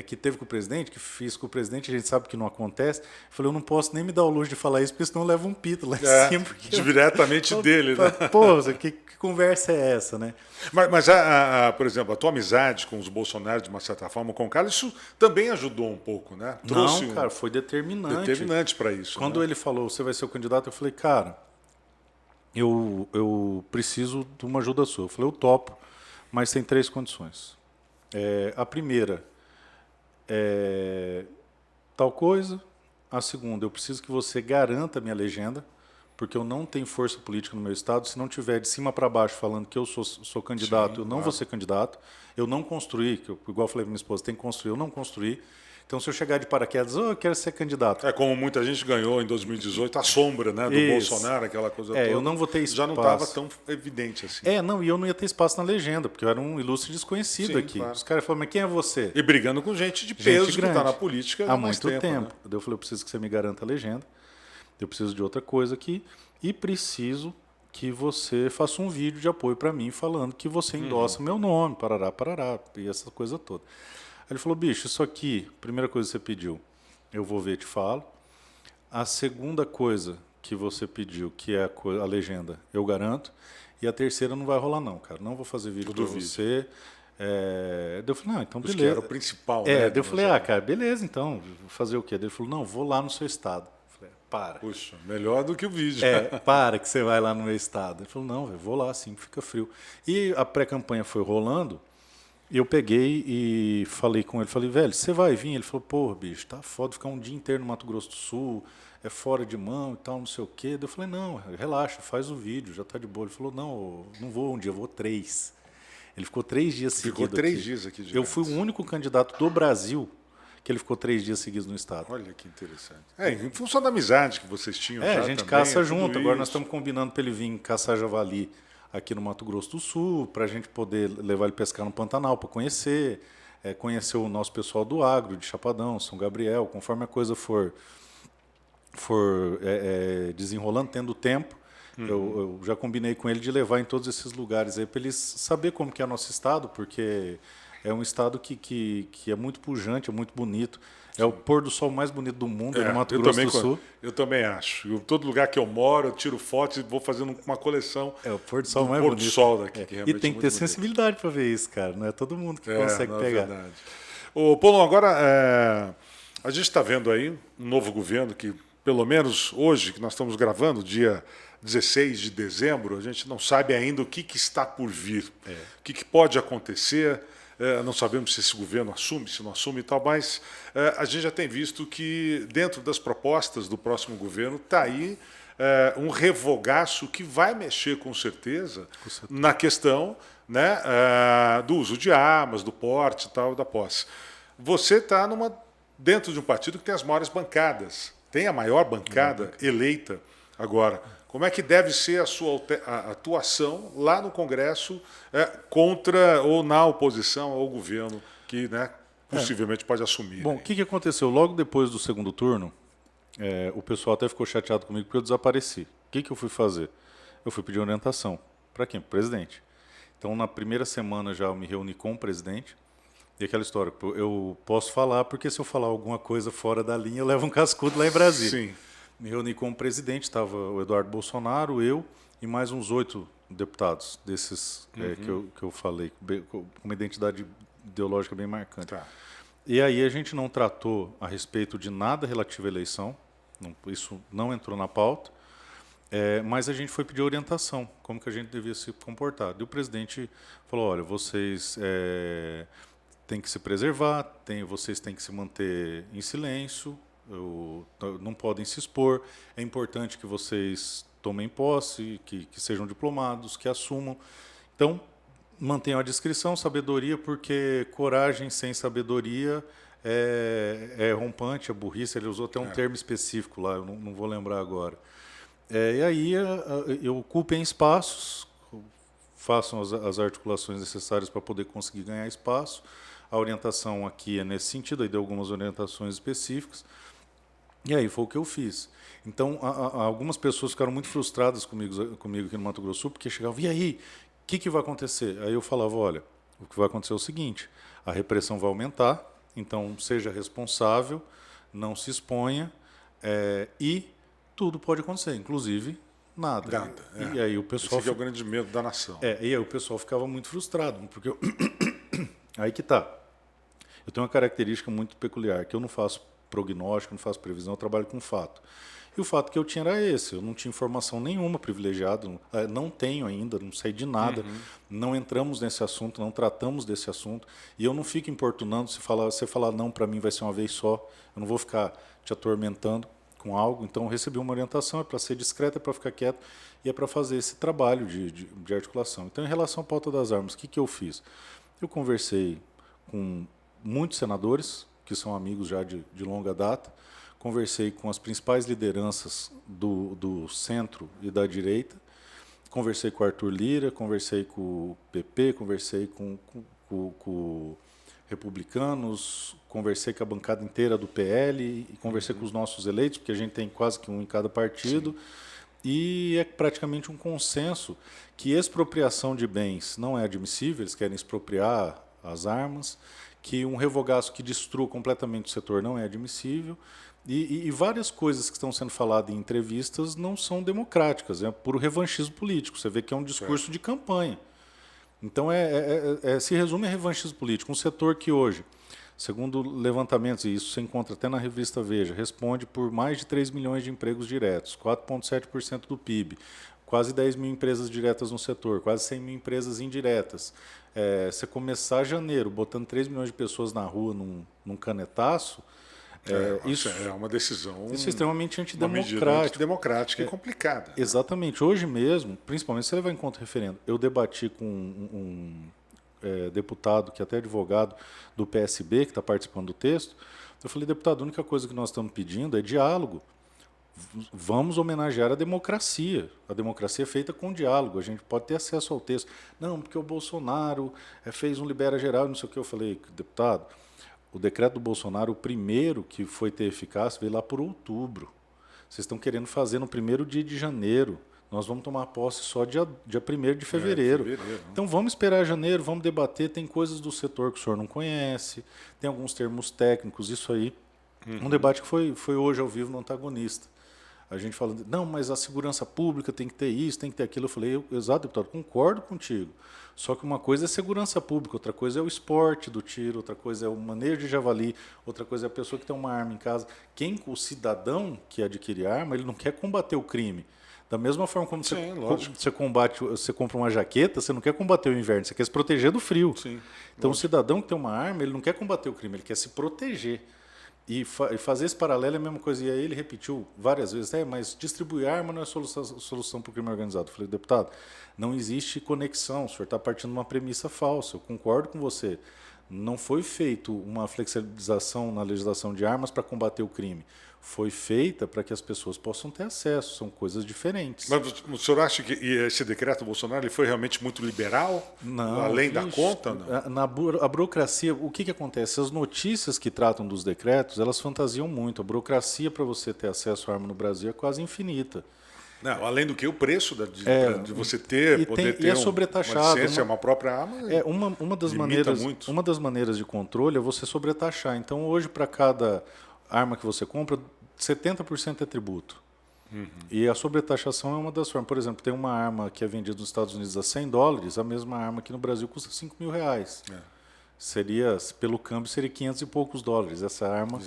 que teve com o presidente, que fiz com o presidente, a gente sabe que não acontece. Eu falei, eu não posso nem me dar o luxo de falar isso, porque senão eu levo um pito lá em cima.
Diretamente dele, né?
Pô, que conversa é essa, né?
Mas por exemplo, a tua amizade com os Bolsonaro, de uma certa forma, com o Carlos, isso também ajudou um pouco, né? Trouxe
Não, cara, foi
determinante para isso.
Quando ele falou, você vai ser o candidato, eu falei, cara, eu preciso de uma ajuda sua. Eu falei, eu topo, mas tem 3 condições. A primeira... tal coisa. A segunda, eu preciso que você garanta a minha legenda, porque eu não tenho força política no meu estado. Se não tiver de cima para baixo falando que eu sou candidato,
Sim,
eu não vou ser candidato. Eu não construí, igual eu falei para minha esposa, tem que construir, eu não construí. Então, se eu chegar de paraquedas, eu quero ser candidato.
Como muita gente ganhou em 2018, a sombra, né, do
Isso.
Bolsonaro, aquela coisa toda.
Eu não vou ter espaço.
Já não estava tão evidente assim.
Não, e eu não ia ter espaço na legenda, porque eu era um ilustre desconhecido
Sim,
aqui.
claro.
Os caras falaram, mas quem é você?
E brigando com gente de peso que
grande.
está na política
há
mais
muito tempo.
né?
Eu falei, eu preciso que você me garanta a legenda, eu preciso de outra coisa aqui, e preciso que você faça um vídeo de apoio para mim, falando que você endossa meu nome, parará, e essa coisa toda. Aí ele falou, bicho, isso aqui, primeira coisa que você pediu, eu vou ver e te falo. A segunda coisa que você pediu, que é a legenda, eu garanto. E a terceira não vai rolar não, cara. Não vou fazer vídeo para você. Daí eu falei, não, então beleza.
Que era o principal, né?
Daí eu falei, cara, beleza, então, vou fazer o quê? Daí ele falou, não, vou lá no seu estado. Eu falei, para.
Puxa, melhor do que o vídeo.
Para que você vai lá no meu estado. Ele falou, não, eu vou lá assim, fica frio. E a pré-campanha foi rolando, eu peguei e falei com ele, falei, velho, você vai vir? Ele falou, porra, bicho, tá foda ficar um dia inteiro no Mato Grosso do Sul, é fora de mão e tal, não sei o quê. Daí eu falei, não, relaxa, faz o vídeo, já tá de boa. Ele falou, não vou um dia, eu vou 3. Ele ficou 3 dias seguidos.
Ficou 3 dias aqui direto.
Eu fui o único candidato do Brasil que ele ficou 3 dias seguidos no estado.
Olha que interessante. Em função da amizade que vocês tinham.
A gente caça junto.
Isso.
Agora nós estamos combinando para ele vir caçar javali aqui no Mato Grosso do Sul, para a gente poder levar ele pescar no Pantanal para conhecer, conhecer o nosso pessoal do agro, de Chapadão, São Gabriel, conforme a coisa for desenrolando, tendo tempo. Eu já combinei com ele de levar em todos esses lugares aí para eles saber como que é o nosso estado, porque é um estado que é muito pujante, é muito bonito. É o pôr do sol mais bonito do mundo, no Mato Grosso do Sul.
Eu também acho. Todo lugar que eu moro, eu tiro fotos e vou fazendo uma coleção.
O pôr do sol mais bonito.
O pôr do sol daqui, que realmente
e tem que ter sensibilidade para ver isso, cara. Não é todo mundo que consegue pegar.
Verdade. Ô, Paulo, agora a gente está vendo aí um novo governo que, pelo menos hoje, que nós estamos gravando, dia 16 de dezembro, a gente não sabe ainda o que está por vir, o que pode acontecer. Não sabemos se esse governo assume, se não assume e tal, mas a gente já tem visto que dentro das propostas do próximo governo está aí um revogaço que vai mexer com certeza na questão, né, do uso de armas, do porte e tal, da posse. Você está dentro de um partido que tem as maiores bancadas, tem a maior bancada eleita agora. Como é que deve ser a sua atuação lá no Congresso contra ou na oposição ao governo que, né, possivelmente pode assumir?
Bom, o que aconteceu? Logo depois do segundo turno, o pessoal até ficou chateado comigo porque eu desapareci. O que eu fui fazer? Eu fui pedir orientação. Para quem? Para o presidente. Então, na primeira semana já eu me reuni com o presidente. E aquela história, eu posso falar porque se eu falar alguma coisa fora da linha, eu levo um cascudo lá em Brasília.
Sim.
Me reuni com o presidente, estava o Eduardo Bolsonaro, eu e mais uns 8 deputados desses que eu falei, com uma identidade ideológica bem marcante.
Tá.
E aí a gente não tratou a respeito de nada relativo à eleição, isso não entrou na pauta, mas a gente foi pedir orientação, como que a gente devia se comportar. E o presidente falou, olha, vocês têm que se preservar, vocês têm que se manter em silêncio, não podem se expor, é importante que vocês tomem posse, que sejam diplomados, que assumam. Então, Mantenho a discrição, sabedoria, porque coragem sem sabedoria é rompante, é burrice. Ele usou até um termo específico lá, eu não vou lembrar agora. E aí eu ocupem espaços, façam as articulações necessárias para poder conseguir ganhar espaço. A orientação aqui é nesse sentido, aí deu algumas orientações específicas. E aí foi o que eu fiz. Então, algumas pessoas ficaram muito frustradas comigo aqui no Mato Grosso, porque chegavam, e aí, o que vai acontecer? Aí eu falava, olha, o que vai acontecer é o seguinte, a repressão vai aumentar, então seja responsável, não se exponha, e tudo pode acontecer, inclusive nada. E aí o pessoal...
Esse é o grande medo da nação.
E aí o pessoal ficava muito frustrado, porque aí que tá. Eu tenho uma característica muito peculiar, que eu não faço prognóstico, não faço previsão, eu trabalho com fato. E o fato que eu tinha era esse, eu não tinha informação nenhuma privilegiada, não tenho ainda, não sei de nada, não entramos nesse assunto, não tratamos desse assunto, e eu não fico importunando, se você falar não para mim vai ser uma vez só, eu não vou ficar te atormentando com algo, então eu recebi uma orientação, é para ser discreto, é para ficar quieto, e é para fazer esse trabalho de articulação. Então, em relação à pauta das armas, o que eu fiz? Eu conversei com muitos senadores, que são amigos já de longa data, conversei com as principais lideranças do centro e da direita, conversei com o Arthur Lira, conversei com o PP, conversei com republicanos, conversei com a bancada inteira do PL, e conversei com os nossos eleitos, porque a gente tem quase que um em cada partido, e é praticamente um consenso que expropriação de bens não é admissível, eles querem expropriar as armas, que um revogaço que destrua completamente o setor não é admissível, e várias coisas que estão sendo faladas em entrevistas não são democráticas, é puro revanchismo político, você vê que é um discurso de campanha. Então, se resume a revanchismo político. Um setor que hoje, segundo levantamentos, e isso você encontra até na revista Veja, responde por mais de 3 milhões de empregos diretos, 4,7% do PIB, quase 10 mil empresas diretas no setor, quase 100 mil empresas indiretas. Você começar janeiro botando 3 milhões de pessoas na rua num canetaço,
isso é uma decisão...
Isso é extremamente antidemocrático.
Antidemocrática e complicada.
Exatamente. Hoje mesmo, principalmente se você levar em conta o referendo, eu debati com um deputado, que é até advogado do PSB, que está participando do texto. Eu falei, deputado, a única coisa que nós estamos pedindo é diálogo. Vamos homenagear a democracia. A democracia é feita com diálogo. A gente pode ter acesso ao texto. Não, porque o Bolsonaro fez um libera geral, não sei o que. Eu falei, deputado, o decreto do Bolsonaro, o primeiro que foi ter eficácia, veio lá por outubro. Vocês estão querendo fazer no primeiro dia de janeiro. Nós vamos tomar posse só dia 1º de fevereiro. Então vamos esperar janeiro, vamos debater. Tem coisas do setor que o senhor não conhece, tem alguns termos técnicos, isso aí. Um debate que foi hoje ao vivo no Antagonista. A gente falando, não, mas a segurança pública tem que ter isso, tem que ter aquilo. Eu falei, exato, deputado, concordo contigo. Só que uma coisa é segurança pública, outra coisa é o esporte do tiro, outra coisa é o manejo de javali, outra coisa é a pessoa que tem uma arma em casa. O cidadão que adquire arma, ele não quer combater o crime. Da mesma forma como você compra uma jaqueta, você não quer combater o inverno, você quer se proteger do frio.
Sim,
então, o cidadão que tem uma arma, ele não quer combater o crime, ele quer se proteger. E fazer esse paralelo é a mesma coisa. E aí ele repetiu várias vezes, mas distribuir arma não é solução para o crime organizado. Eu falei, deputado, não existe conexão, o senhor está partindo de uma premissa falsa. Eu concordo com você. Não foi feito uma flexibilização na legislação de armas para combater o crime. Foi feita para que as pessoas possam ter acesso. São coisas diferentes.
Mas o senhor acha que esse decreto Bolsonaro ele foi realmente muito liberal?
Não.
Além da conta? Não?
A burocracia, o que acontece? As notícias que tratam dos decretos, elas fantasiam muito. A burocracia para você ter acesso à arma no Brasil é quase infinita.
Não, além do que o preço de você ter, poder ter uma licença, uma própria arma,
uma das maneiras de controle é você sobretaxar. Então, hoje, para cada arma que você compra, 70% é tributo. E a sobretaxação é uma das formas. Por exemplo, tem uma arma que é vendida nos Estados Unidos a $100, a mesma arma aqui no Brasil custa R$5.000. Pelo câmbio, seria 500 e poucos dólares. Essa arma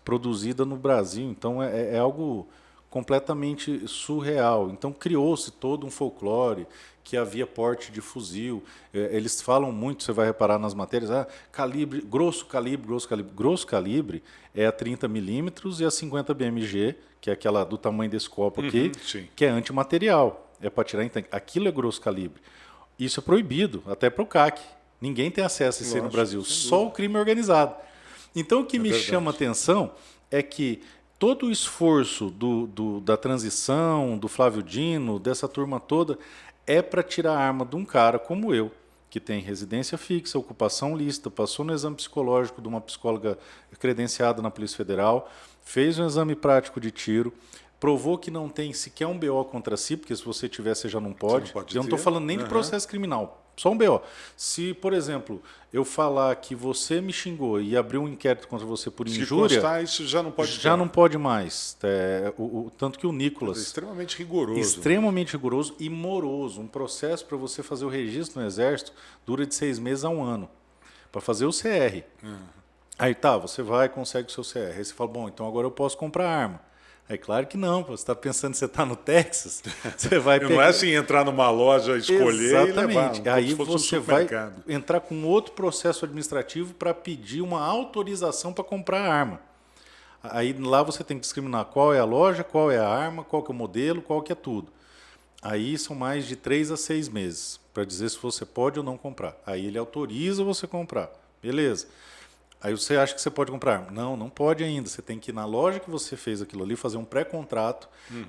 produzida no Brasil. Então, é algo completamente surreal. Então criou-se todo um folclore que havia porte de fuzil. Eles falam muito, você vai reparar nas matérias, calibre, grosso calibre. Grosso calibre é a 30 milímetros e a 50 BMG, que é aquela do tamanho desse copo aqui, que é antimaterial. É para tirar. Aquilo é grosso calibre. Isso é proibido, até para o CAC. Ninguém tem acesso a isso aí no Brasil, só o crime organizado. Então, o que me chama a atenção é que todo o esforço da transição, do Flávio Dino, dessa turma toda, é para tirar a arma de um cara como eu, que tem residência fixa, ocupação lícita, passou no exame psicológico de uma psicóloga credenciada na Polícia Federal, fez um exame prático de tiro, provou que não tem sequer um BO contra si, porque se você tiver, você já não pode. Eu não estou falando nem de processo criminal, só um BO. Se, por exemplo, eu falar que você me xingou e abrir um inquérito contra você por injúria... Se constar,
isso já não pode...
Já não pode mais. Tanto que o Nicolas...
É extremamente rigoroso.
Extremamente rigoroso e moroso. Um processo para você fazer o registro no Exército dura de 6 meses a 1 ano. Para fazer o CR. Aí tá, você vai e consegue o seu CR. Aí você fala, bom, então agora eu posso comprar arma. É claro que não, você está pensando que você está no Texas, você vai pegar...
Não é assim entrar numa loja, escolher
Exatamente.
E levar.
Aí você vai entrar com outro processo administrativo para pedir uma autorização para comprar a arma. Aí lá você tem que discriminar qual é a loja, qual é a arma, qual que é o modelo, qual que é tudo. Aí são mais de 3 a 6 meses para dizer se você pode ou não comprar. Aí ele autoriza você comprar. Beleza. Aí você acha que você pode comprar? Não, não pode ainda. Você tem que ir na loja que você fez aquilo ali, fazer um pré-contrato,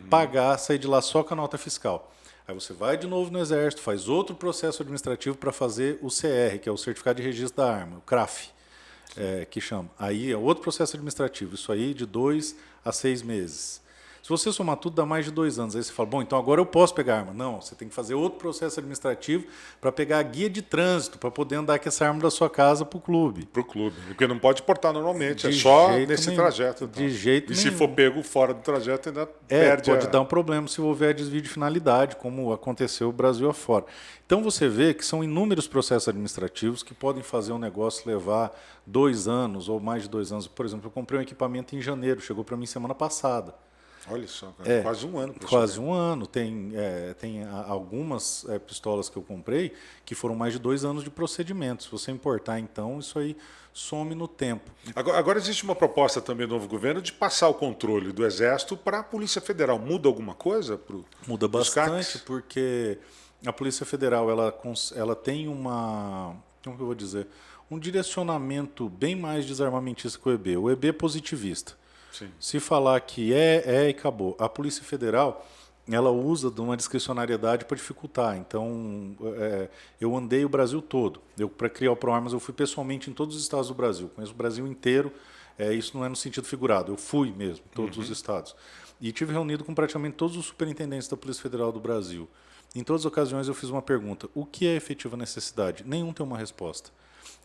pagar, sair de lá só com a nota fiscal. Aí você vai de novo no Exército, faz outro processo administrativo para fazer o CR, que é o Certificado de Registro da Arma, o CRAF, que chama. Aí é outro processo administrativo, isso aí de 2 a 6 meses. Se você somar tudo, dá mais de 2 anos. Aí você fala, bom, então agora eu posso pegar arma. Não, você tem que fazer outro processo administrativo para pegar a guia de trânsito, para poder andar com essa arma da sua casa para o clube.
Para o clube, porque não pode portar normalmente, é só nesse
nenhum.
trajeto. Então.
De jeito nenhum.
E se for pego fora do trajeto, ainda perde.
Pode dar um problema se houver desvio de finalidade, como aconteceu no Brasil afora. Então você vê que são inúmeros processos administrativos que podem fazer um negócio levar 2 anos ou mais de 2 anos. Por exemplo, eu comprei um equipamento em janeiro, chegou para mim semana passada.
Olha só, cara, quase 1 ano.
Quase 1 ano. Tem algumas pistolas que eu comprei que foram mais de 2 anos de procedimento. Se você importar, então, isso aí some no tempo.
Agora existe uma proposta também do novo governo de passar o controle do Exército para a Polícia Federal. Muda alguma coisa?
Muda bastante, porque a Polícia Federal ela tem uma... Como que eu vou dizer? Um direcionamento bem mais desarmamentista que o EB. O EB é positivista. Sim. Se falar que é e acabou. A Polícia Federal, ela usa de uma discricionariedade para dificultar. Então, eu andei o Brasil todo. Para criar o ProArmas, eu fui pessoalmente em todos os estados do Brasil. Conheço o Brasil inteiro. Isso não é no sentido figurado. Eu fui mesmo, em todos os estados. E tive reunido com praticamente todos os superintendentes da Polícia Federal do Brasil. Em todas as ocasiões, eu fiz uma pergunta. O que é efetiva necessidade? Nenhum tem uma resposta.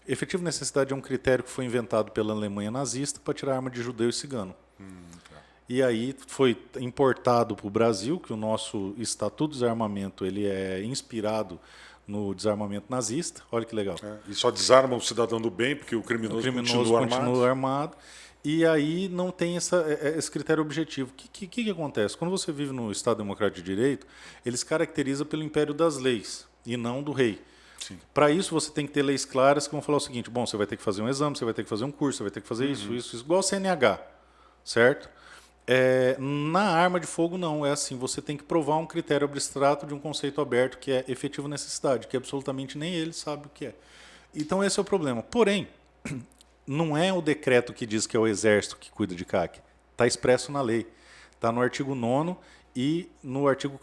Efetiva necessidade é um critério que foi inventado pela Alemanha nazista para tirar arma de judeu e cigano. Tá. E aí foi importado para o Brasil, que o nosso Estatuto de Desarmamento ele é inspirado no desarmamento nazista. Olha que legal.
E só desarma o cidadão do bem, porque o criminoso continua armado.
E aí não tem esse critério objetivo. O que acontece? Quando você vive no Estado Democrático de Direito, ele se caracteriza pelo império das leis e não do rei. Para isso, você tem que ter leis claras que vão falar o seguinte, bom, você vai ter que fazer um exame, você vai ter que fazer um curso, você vai ter que fazer isso, igual ao CNH, certo? Na arma de fogo, não, é assim, você tem que provar um critério abstrato de um conceito aberto que é efetiva necessidade, que absolutamente nem ele sabe o que é. Então, esse é o problema. Porém, não é o decreto que diz que é o Exército que cuida de CAC, está expresso na lei. Está no artigo 9º e no artigo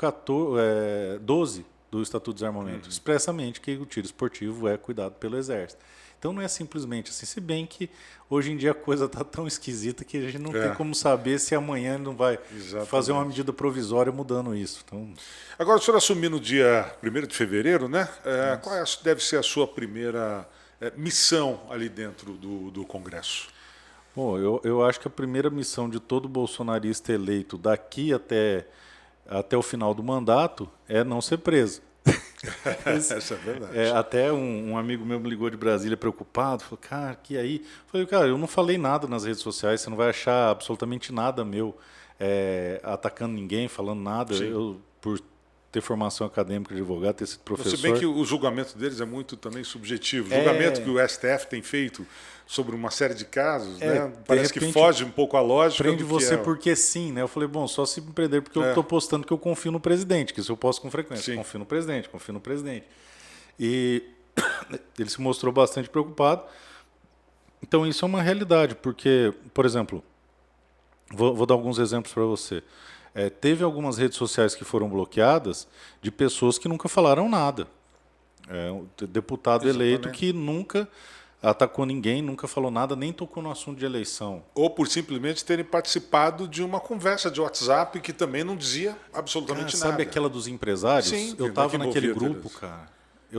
12 do Estatuto de Desarmamento, expressamente que o tiro esportivo é cuidado pelo Exército. Então não é simplesmente assim, se bem que hoje em dia a coisa está tão esquisita que a gente não tem como saber se amanhã ele não vai fazer uma medida provisória mudando isso. Então...
Agora, o senhor assumiu no dia 1º de fevereiro, né? Qual deve ser a sua primeira missão ali dentro do Congresso?
Bom, eu acho que a primeira missão de todo bolsonarista eleito daqui até o final do mandato é não ser preso.
Essa é verdade.
Até um amigo meu me ligou de Brasília preocupado, falou, cara, que aí? Eu falei, cara, eu não falei nada nas redes sociais, você não vai achar absolutamente nada meu atacando ninguém, falando nada. Eu, por ter formação acadêmica de advogado, ter sido professor...
Se bem que o julgamento deles é muito também subjetivo. O julgamento que o STF tem feito sobre uma série de casos, né? Parece que foge um pouco a lógica.
Prende você porque sim, né? Eu falei, bom, só se me prender porque eu estou postando que eu confio no presidente, que isso eu posto com frequência. Confio no presidente. E ele se mostrou bastante preocupado. Então isso é uma realidade, porque, por exemplo, vou dar alguns exemplos para você. Teve algumas redes sociais que foram bloqueadas de pessoas que nunca falaram nada. Um deputado eleito que nunca atacou ninguém, nunca falou nada, nem tocou no assunto de eleição.
Ou por simplesmente terem participado de uma conversa de WhatsApp que também não dizia absolutamente nada.
Sabe aquela dos empresários?
Sim,
eu estava naquele grupo, cara.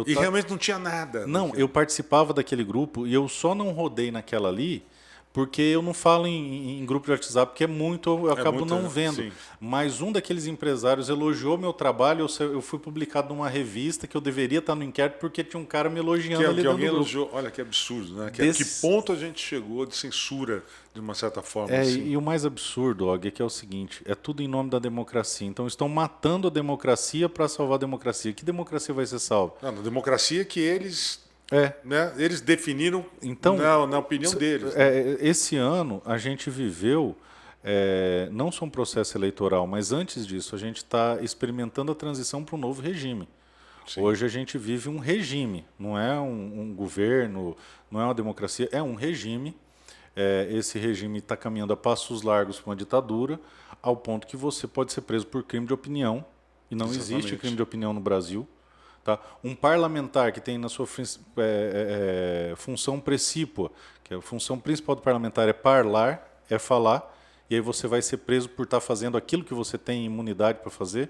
E realmente não tinha nada.
Não, eu participava daquele grupo e eu só não rodei naquela ali porque eu não falo em grupo de WhatsApp, porque eu acabo não vendo.
Sim.
Mas um daqueles empresários elogiou meu trabalho, eu fui publicado numa revista que eu deveria estar no inquérito porque tinha um cara me elogiando ali dentro do grupo.
Elogiou. Olha que absurdo, né? Que ponto a gente chegou de censura, de uma certa forma. Assim.
E o mais absurdo, Og, é que é o seguinte, é tudo em nome da democracia. Então estão matando a democracia para salvar a democracia. Que democracia vai ser salva?
Não, na democracia que eles... Né? Eles definiram
então,
na opinião deles.
Esse ano a gente viveu não só um processo eleitoral, mas antes disso a gente está experimentando a transição para um novo regime. Sim. Hoje a gente vive um regime, não é um governo, não é uma democracia, é um regime. Esse regime está caminhando a passos largos para uma ditadura, ao ponto que você pode ser preso por crime de opinião, e não existe crime de opinião no Brasil. Tá? Um parlamentar que tem na sua função precípua, que a função principal do parlamentar é parlar, é falar, e aí você vai ser preso por estar fazendo aquilo que você tem imunidade para fazer.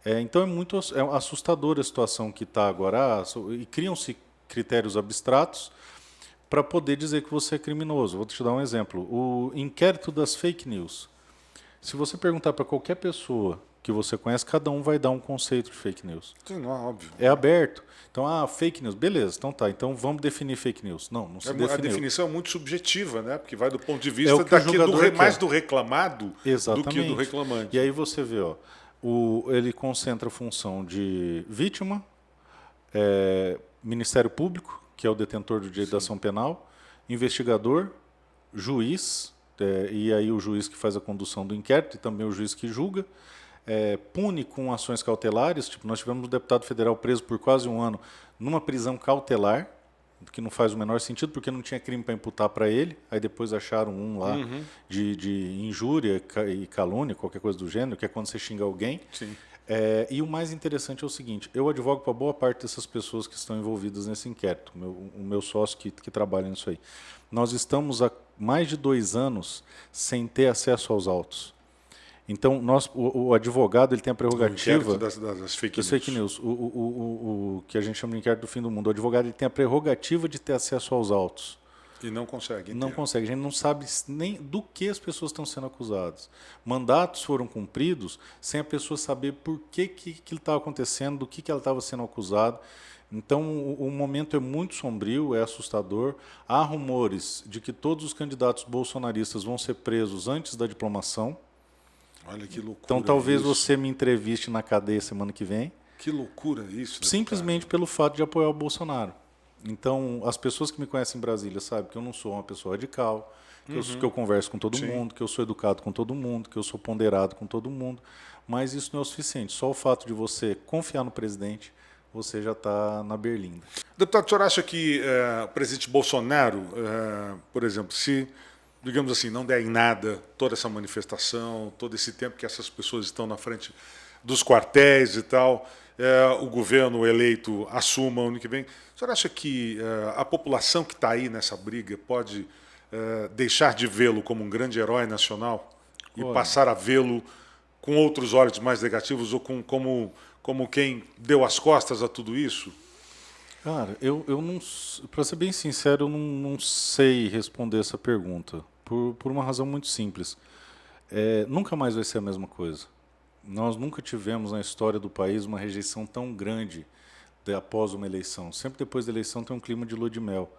Então é muito assustadora a situação que está agora, e criam-se critérios abstratos para poder dizer que você é criminoso. Vou te dar um exemplo. O inquérito das fake news. Se você perguntar para qualquer pessoa que você conhece, cada um vai dar um conceito de fake news.
Sim, não, óbvio.
É aberto. Então, fake news, beleza, então tá. Então vamos definir fake news. Não se definiu.
A definição é muito subjetiva, né? Porque vai do ponto de vista mais do reclamado do que do reclamante.
E aí você vê, ele concentra a função de vítima, Ministério Público, que é o detentor do direito da ação penal, investigador, juiz, e aí o juiz que faz a condução do inquérito e também o juiz que julga, pune com ações cautelares. Tipo, nós tivemos um deputado federal preso por quase um ano numa prisão cautelar, que não faz o menor sentido, porque não tinha crime para imputar para ele. Aí depois acharam um lá de injúria e calúnia, qualquer coisa do gênero, que é quando você xinga alguém.
Sim.
E o mais interessante é o seguinte, eu advogo para boa parte dessas pessoas que estão envolvidas nesse inquérito, o meu sócio que trabalha nisso aí. Nós estamos há mais de 2 anos sem ter acesso aos autos. Então, o advogado ele tem a prerrogativa
das
fake news. O que a gente chama de inquérito do fim do mundo. O advogado ele tem a prerrogativa de ter acesso aos autos.
E não consegue.
Não consegue. A gente não sabe nem do que as pessoas estão sendo acusadas. Mandatos foram cumpridos sem a pessoa saber por que estava acontecendo, do que ela estava sendo acusada. Então, o momento é muito sombrio, é assustador. Há rumores de que todos os candidatos bolsonaristas vão ser presos antes da diplomação.
Olha que loucura.
Então talvez
isso.
você me entreviste na cadeia semana que vem.
Que loucura isso.
Simplesmente pelo fato de apoiar o Bolsonaro. Então as pessoas que me conhecem em Brasília sabem que eu não sou uma pessoa radical, que eu converso com todo mundo, que eu sou educado com todo mundo, que eu sou ponderado com todo mundo. Mas isso não é o suficiente. Só o fato de você confiar no presidente, você já está na berlinda.
Deputado, o senhor acha que o presidente Bolsonaro, por exemplo, se, digamos assim, não der em nada toda essa manifestação, todo esse tempo que essas pessoas estão na frente dos quartéis e tal, o governo eleito assuma ano que vem, o senhor acha que a população que está aí nessa briga pode deixar de vê-lo como um grande herói nacional e passar a vê-lo com outros olhos mais negativos ou como quem deu as costas a tudo isso?
Cara, eu não, para ser bem sincero, eu não sei responder essa pergunta, por uma razão muito simples. Nunca mais vai ser a mesma coisa. Nós nunca tivemos na história do país uma rejeição tão grande após uma eleição. Sempre depois da eleição tem um clima de lua de mel.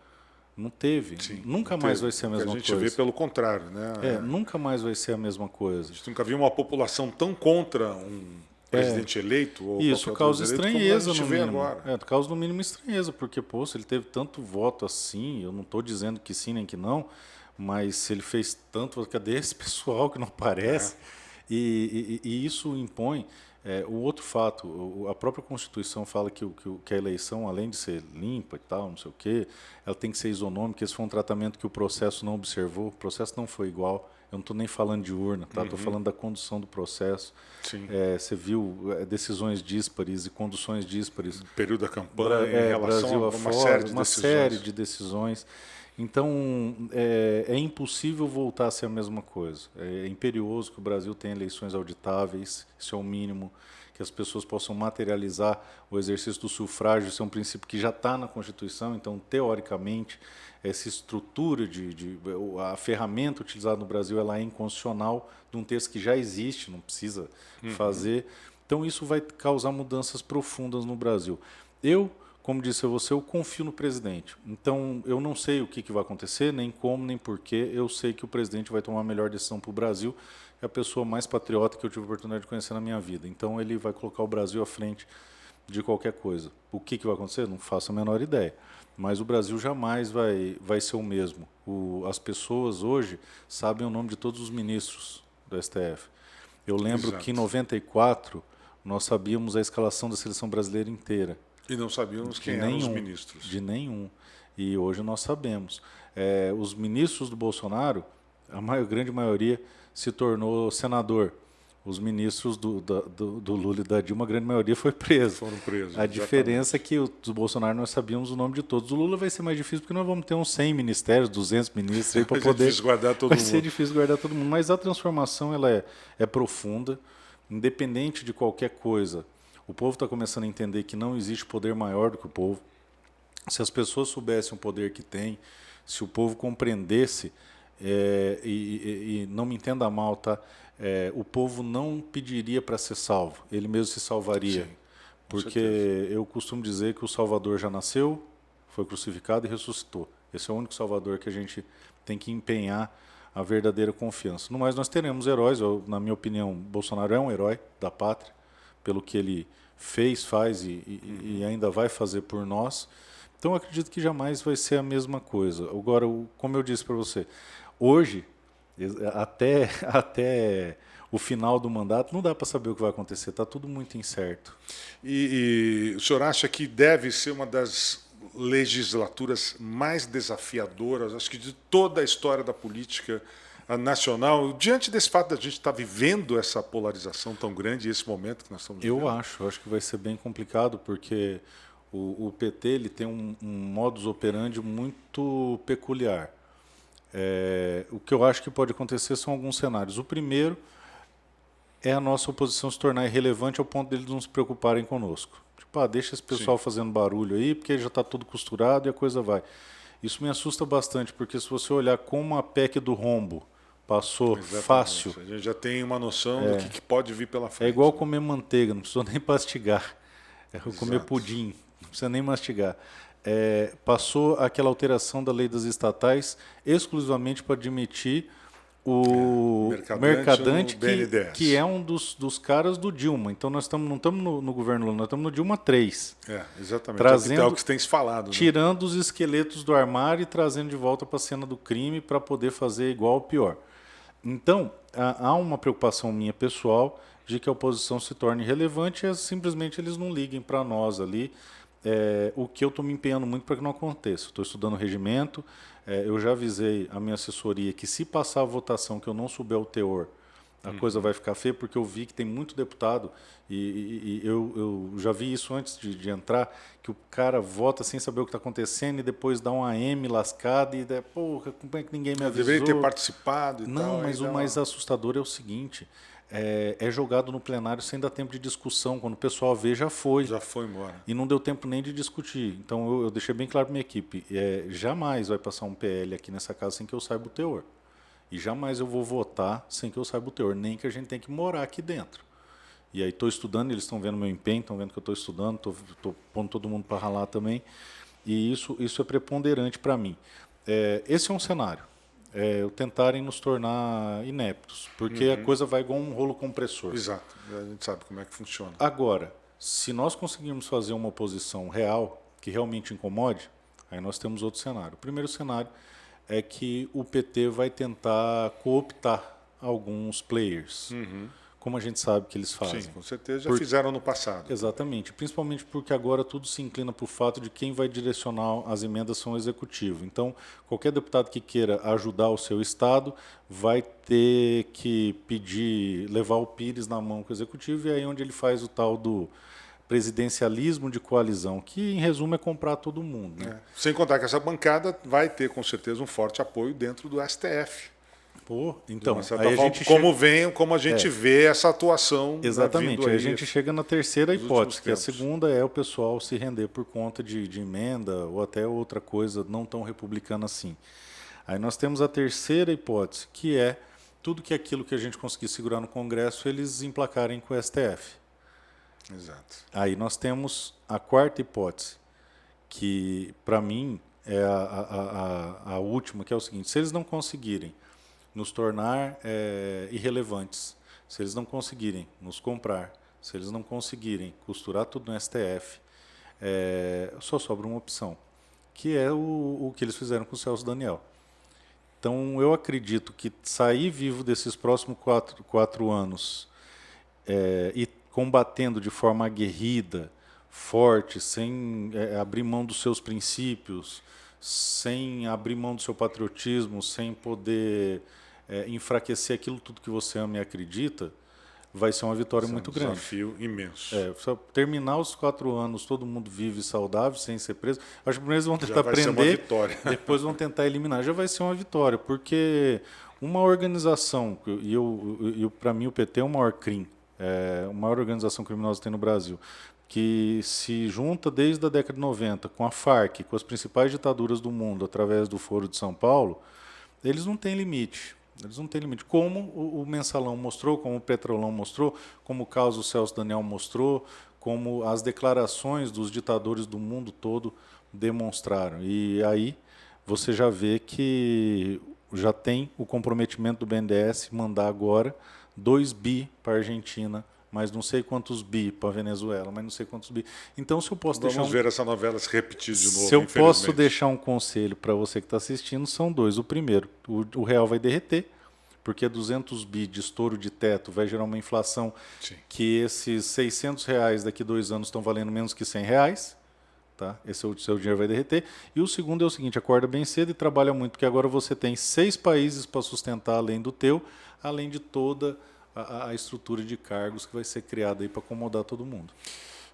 Não teve. Sim, nunca mais vai ser a mesma coisa.
A gente vê pelo contrário, né?
Nunca mais vai ser a mesma coisa.
A gente nunca viu uma população tão contra um presidente eleito. Ou
isso causa estranheza no mínimo.
Agora.
Causa no mínimo estranheza, porque, se ele teve tanto voto assim, eu não estou dizendo que sim nem que não, mas se ele fez tanto, cadê esse pessoal que não aparece? E isso impõe. O outro fato, a própria Constituição fala que a eleição, além de ser limpa e tal, não sei o quê, ela tem que ser isonômica. Esse foi um tratamento que o processo não observou. O processo não foi igual. Eu não estou nem falando de urna, tá? Estou falando da condução do processo.
Sim.
Você viu decisões díspares e conduções díspares.
No período da campanha, em relação
Brasil
a uma
série de decisões. Então, é impossível voltar a ser a mesma coisa. É imperioso que o Brasil tenha eleições auditáveis, isso é o mínimo, que as pessoas possam materializar o exercício do sufrágio, isso é um princípio que já está na Constituição, então, teoricamente, essa estrutura, a ferramenta utilizada no Brasil, ela é inconstitucional de um texto que já existe, não precisa fazer. Então, isso vai causar mudanças profundas no Brasil. Como disse a você, eu confio no presidente. Então, eu não sei o que vai acontecer, nem como, nem porquê. Eu sei que o presidente vai tomar a melhor decisão para o Brasil. É a pessoa mais patriota que eu tive a oportunidade de conhecer na minha vida. Então, ele vai colocar o Brasil à frente de qualquer coisa. O que vai acontecer? Não faço a menor ideia. Mas o Brasil jamais vai ser o mesmo. As pessoas hoje sabem o nome de todos os ministros do STF. Eu lembro que em 94 nós sabíamos a escalação da seleção brasileira inteira.
E não sabíamos quem eram os ministros.
De nenhum. E hoje nós sabemos. Os ministros do Bolsonaro, a grande maioria se tornou senador. Os ministros do Lula e da Dilma, a grande maioria foi preso.
Foram presos.
A diferença é que do Bolsonaro nós sabíamos o nome de todos. Do Lula vai ser mais difícil porque nós vamos ter uns 100 ministérios, 200 ministros aí para poder...
Vai ser difícil guardar todo mundo.
Vai ser difícil guardar todo mundo. Mas a transformação ela é profunda, independente de qualquer coisa. O povo está começando a entender que não existe poder maior do que o povo. Se as pessoas soubessem o poder que tem, se o povo compreendesse, e não me entenda mal, tá? O povo não pediria para ser salvo, ele mesmo se salvaria. Sim, porque eu costumo dizer que o Salvador já nasceu, foi crucificado e ressuscitou. Esse é o único Salvador que a gente tem que empenhar a verdadeira confiança. No mais, nós teremos heróis. Na minha opinião, Bolsonaro é um herói da pátria, pelo que ele faz e ainda vai fazer por nós. Então, eu acredito que jamais vai ser a mesma coisa. Agora, como eu disse para você, hoje, até o final do mandato, não dá para saber o que vai acontecer, está tudo muito incerto.
E o senhor acha que deve ser uma das legislaturas mais desafiadoras, acho que de toda a história da política nacional, diante desse fato de a gente estar vivendo essa polarização tão grande, esse momento que nós estamos vivendo?
Eu acho que vai ser bem complicado, porque o PT ele tem um modus operandi muito peculiar. O que eu acho que pode acontecer são alguns cenários. O primeiro é a nossa oposição se tornar irrelevante ao ponto deles não se preocuparem conosco. Tipo, deixa esse pessoal fazendo barulho aí, porque já está tudo costurado e a coisa vai. Isso me assusta bastante, porque se você olhar como a PEC do rombo passou fácil...
A gente já tem uma noção do que pode vir pela frente.
É igual comer manteiga, não precisa nem mastigar. Comer pudim, não precisa nem mastigar. Passou aquela alteração da lei das estatais exclusivamente para admitir o Mercadante que é um dos caras do Dilma. Então nós não estamos no governo Lula, nós estamos no Dilma 3.
Exatamente.
Trazendo,
é o que tem se falado.
Tirando os esqueletos do armário e trazendo de volta para a cena do crime para poder fazer igual ou pior. Então, há uma preocupação minha pessoal de que a oposição se torne relevante e simplesmente eles não liguem para nós ali. O que eu estou me empenhando muito para que não aconteça. Estou estudando o regimento, eu já avisei a minha assessoria que se passar a votação que eu não souber o teor, a coisa vai ficar feia, porque eu vi que tem muito deputado, e eu já vi isso antes de entrar, que o cara vota sem saber o que está acontecendo e depois dá um AM lascado e porra, como é que ninguém me avisou?
Deveria ter participado e tal.
Não, mas o mais assustador é o seguinte... É jogado no plenário sem dar tempo de discussão. Quando o pessoal vê, já foi.
Já foi embora.
E não deu tempo nem de discutir. Então eu deixei bem claro para minha equipe, jamais vai passar um PL aqui nessa casa sem que eu saiba o teor. E jamais eu vou votar sem que eu saiba o teor, nem que a gente tenha que morar aqui dentro. E aí estou estudando, eles estão vendo meu empenho, estão vendo que eu estou estudando, estou pondo todo mundo para ralar também. E isso é preponderante para mim. Esse é um cenário. Tentarem nos tornar ineptos, porque a coisa vai igual um rolo compressor.
Exato, a gente sabe como é que funciona.
Agora, se nós conseguirmos fazer uma oposição real, que realmente incomode, aí nós temos outro cenário. O primeiro cenário é que o PT vai tentar cooptar alguns players, como a gente sabe que eles fazem.
Sim, com certeza já fizeram no passado.
Exatamente, principalmente porque agora tudo se inclina para o fato de quem vai direcionar as emendas são o executivo. Então, qualquer deputado que queira ajudar o seu estado vai ter que pedir, levar o pires na mão com o executivo, e é aí onde ele faz o tal do presidencialismo de coalizão, que em resumo é comprar todo mundo. Né?
Sem contar que essa bancada vai ter com certeza um forte apoio dentro do STF.
Pô, então,
aí a gente como a gente vê essa atuação.
Exatamente, aí a gente chega na terceira hipótese, que a
tempos.
segunda é o pessoal se render por conta de emenda ou até outra coisa não tão republicana assim. Aí nós temos a terceira hipótese, que é tudo que aquilo que a gente conseguir segurar no Congresso, eles emplacarem com o STF.
Exato.
Aí nós temos a quarta hipótese, que para mim é a última, que é o seguinte: se eles não conseguirem nos tornar irrelevantes, se eles não conseguirem nos comprar, se eles não conseguirem costurar tudo no STF, só sobra uma opção, que é o que eles fizeram com o Celso Daniel. Então eu acredito que sair vivo desses próximos quatro anos e combatendo de forma aguerrida, forte, sem abrir mão dos seus princípios, sem abrir mão do seu patriotismo, sem poder enfraquecer aquilo tudo que você ama e acredita, vai ser uma vitória muito grande.
Um desafio imenso.
Só terminar os 4 anos, todo mundo vive saudável, sem ser preso. Acho que primeiro eles vão tentar
Já vai ser uma
prender,
vitória.
depois vão tentar eliminar. Já vai ser uma vitória, porque uma organização, e para mim o PT é o maior crime, a maior organização criminosa que tem no Brasil, que se junta desde a década de 90 com a Farc, com as principais ditaduras do mundo, através do Foro de São Paulo, eles não têm limite. Eles não têm limite. Como o Mensalão mostrou, como o Petrolão mostrou, como o caso Celso Daniel mostrou, como as declarações dos ditadores do mundo todo demonstraram. E aí você já vê que já tem o comprometimento do BNDES mandar agora 2 bi para a Argentina, mas não sei quantos bi para a Venezuela, mas não sei quantos bi. Então, se eu posso
Vamos ver essa novela se repetir de novo.
Se eu posso deixar um conselho para você que está assistindo, são 2. O primeiro, o real vai derreter, porque 200 bi de estouro de teto vai gerar uma inflação. Sim. Que esses R$600 daqui a 2 anos estão valendo menos que R$100. Tá? Esse o seu dinheiro vai derreter. E o segundo é o seguinte: acorda bem cedo e trabalha muito, porque agora você tem 6 países para sustentar além do teu, além de toda a estrutura de cargos que vai ser criada aí para acomodar todo mundo.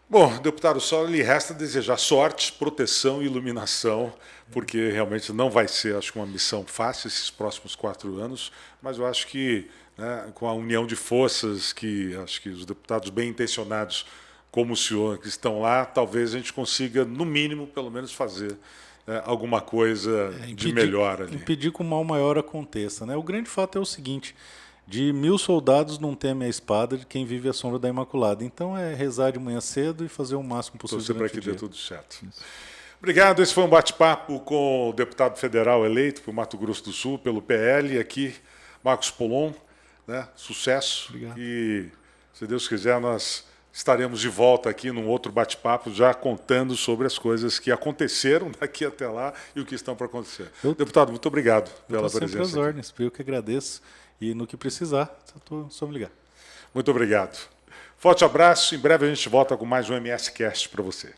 Bom, deputado Sola, lhe resta desejar sorte, proteção e iluminação, porque realmente não vai ser, acho que, uma missão fácil esses próximos 4 anos, mas eu acho que, né, com a união de forças que acho que os deputados bem intencionados, como o senhor, que estão lá, talvez a gente consiga, no mínimo, pelo menos fazer alguma coisa de melhor ali.
Impedir que o mal maior aconteça. Né? O grande fato é o seguinte: de 1000 soldados não teme a espada de quem vive à sombra da Imaculada. Então é rezar de manhã cedo e fazer o máximo possível.
Torcer para que dê tudo certo. Isso. Obrigado. Esse foi um bate-papo com o deputado federal eleito por Mato Grosso do Sul, pelo PL, aqui, Marcos Polon. Né? Sucesso.
Obrigado.
E, se Deus quiser, nós estaremos de volta aqui num outro bate-papo, já contando sobre as coisas que aconteceram daqui até lá e o que estão para acontecer. Deputado, muito obrigado pela presença.
Sempre às ordens. Eu que agradeço. E no que precisar, só me ligar.
Muito obrigado. Forte abraço. Em breve a gente volta com mais um MS Cast para você.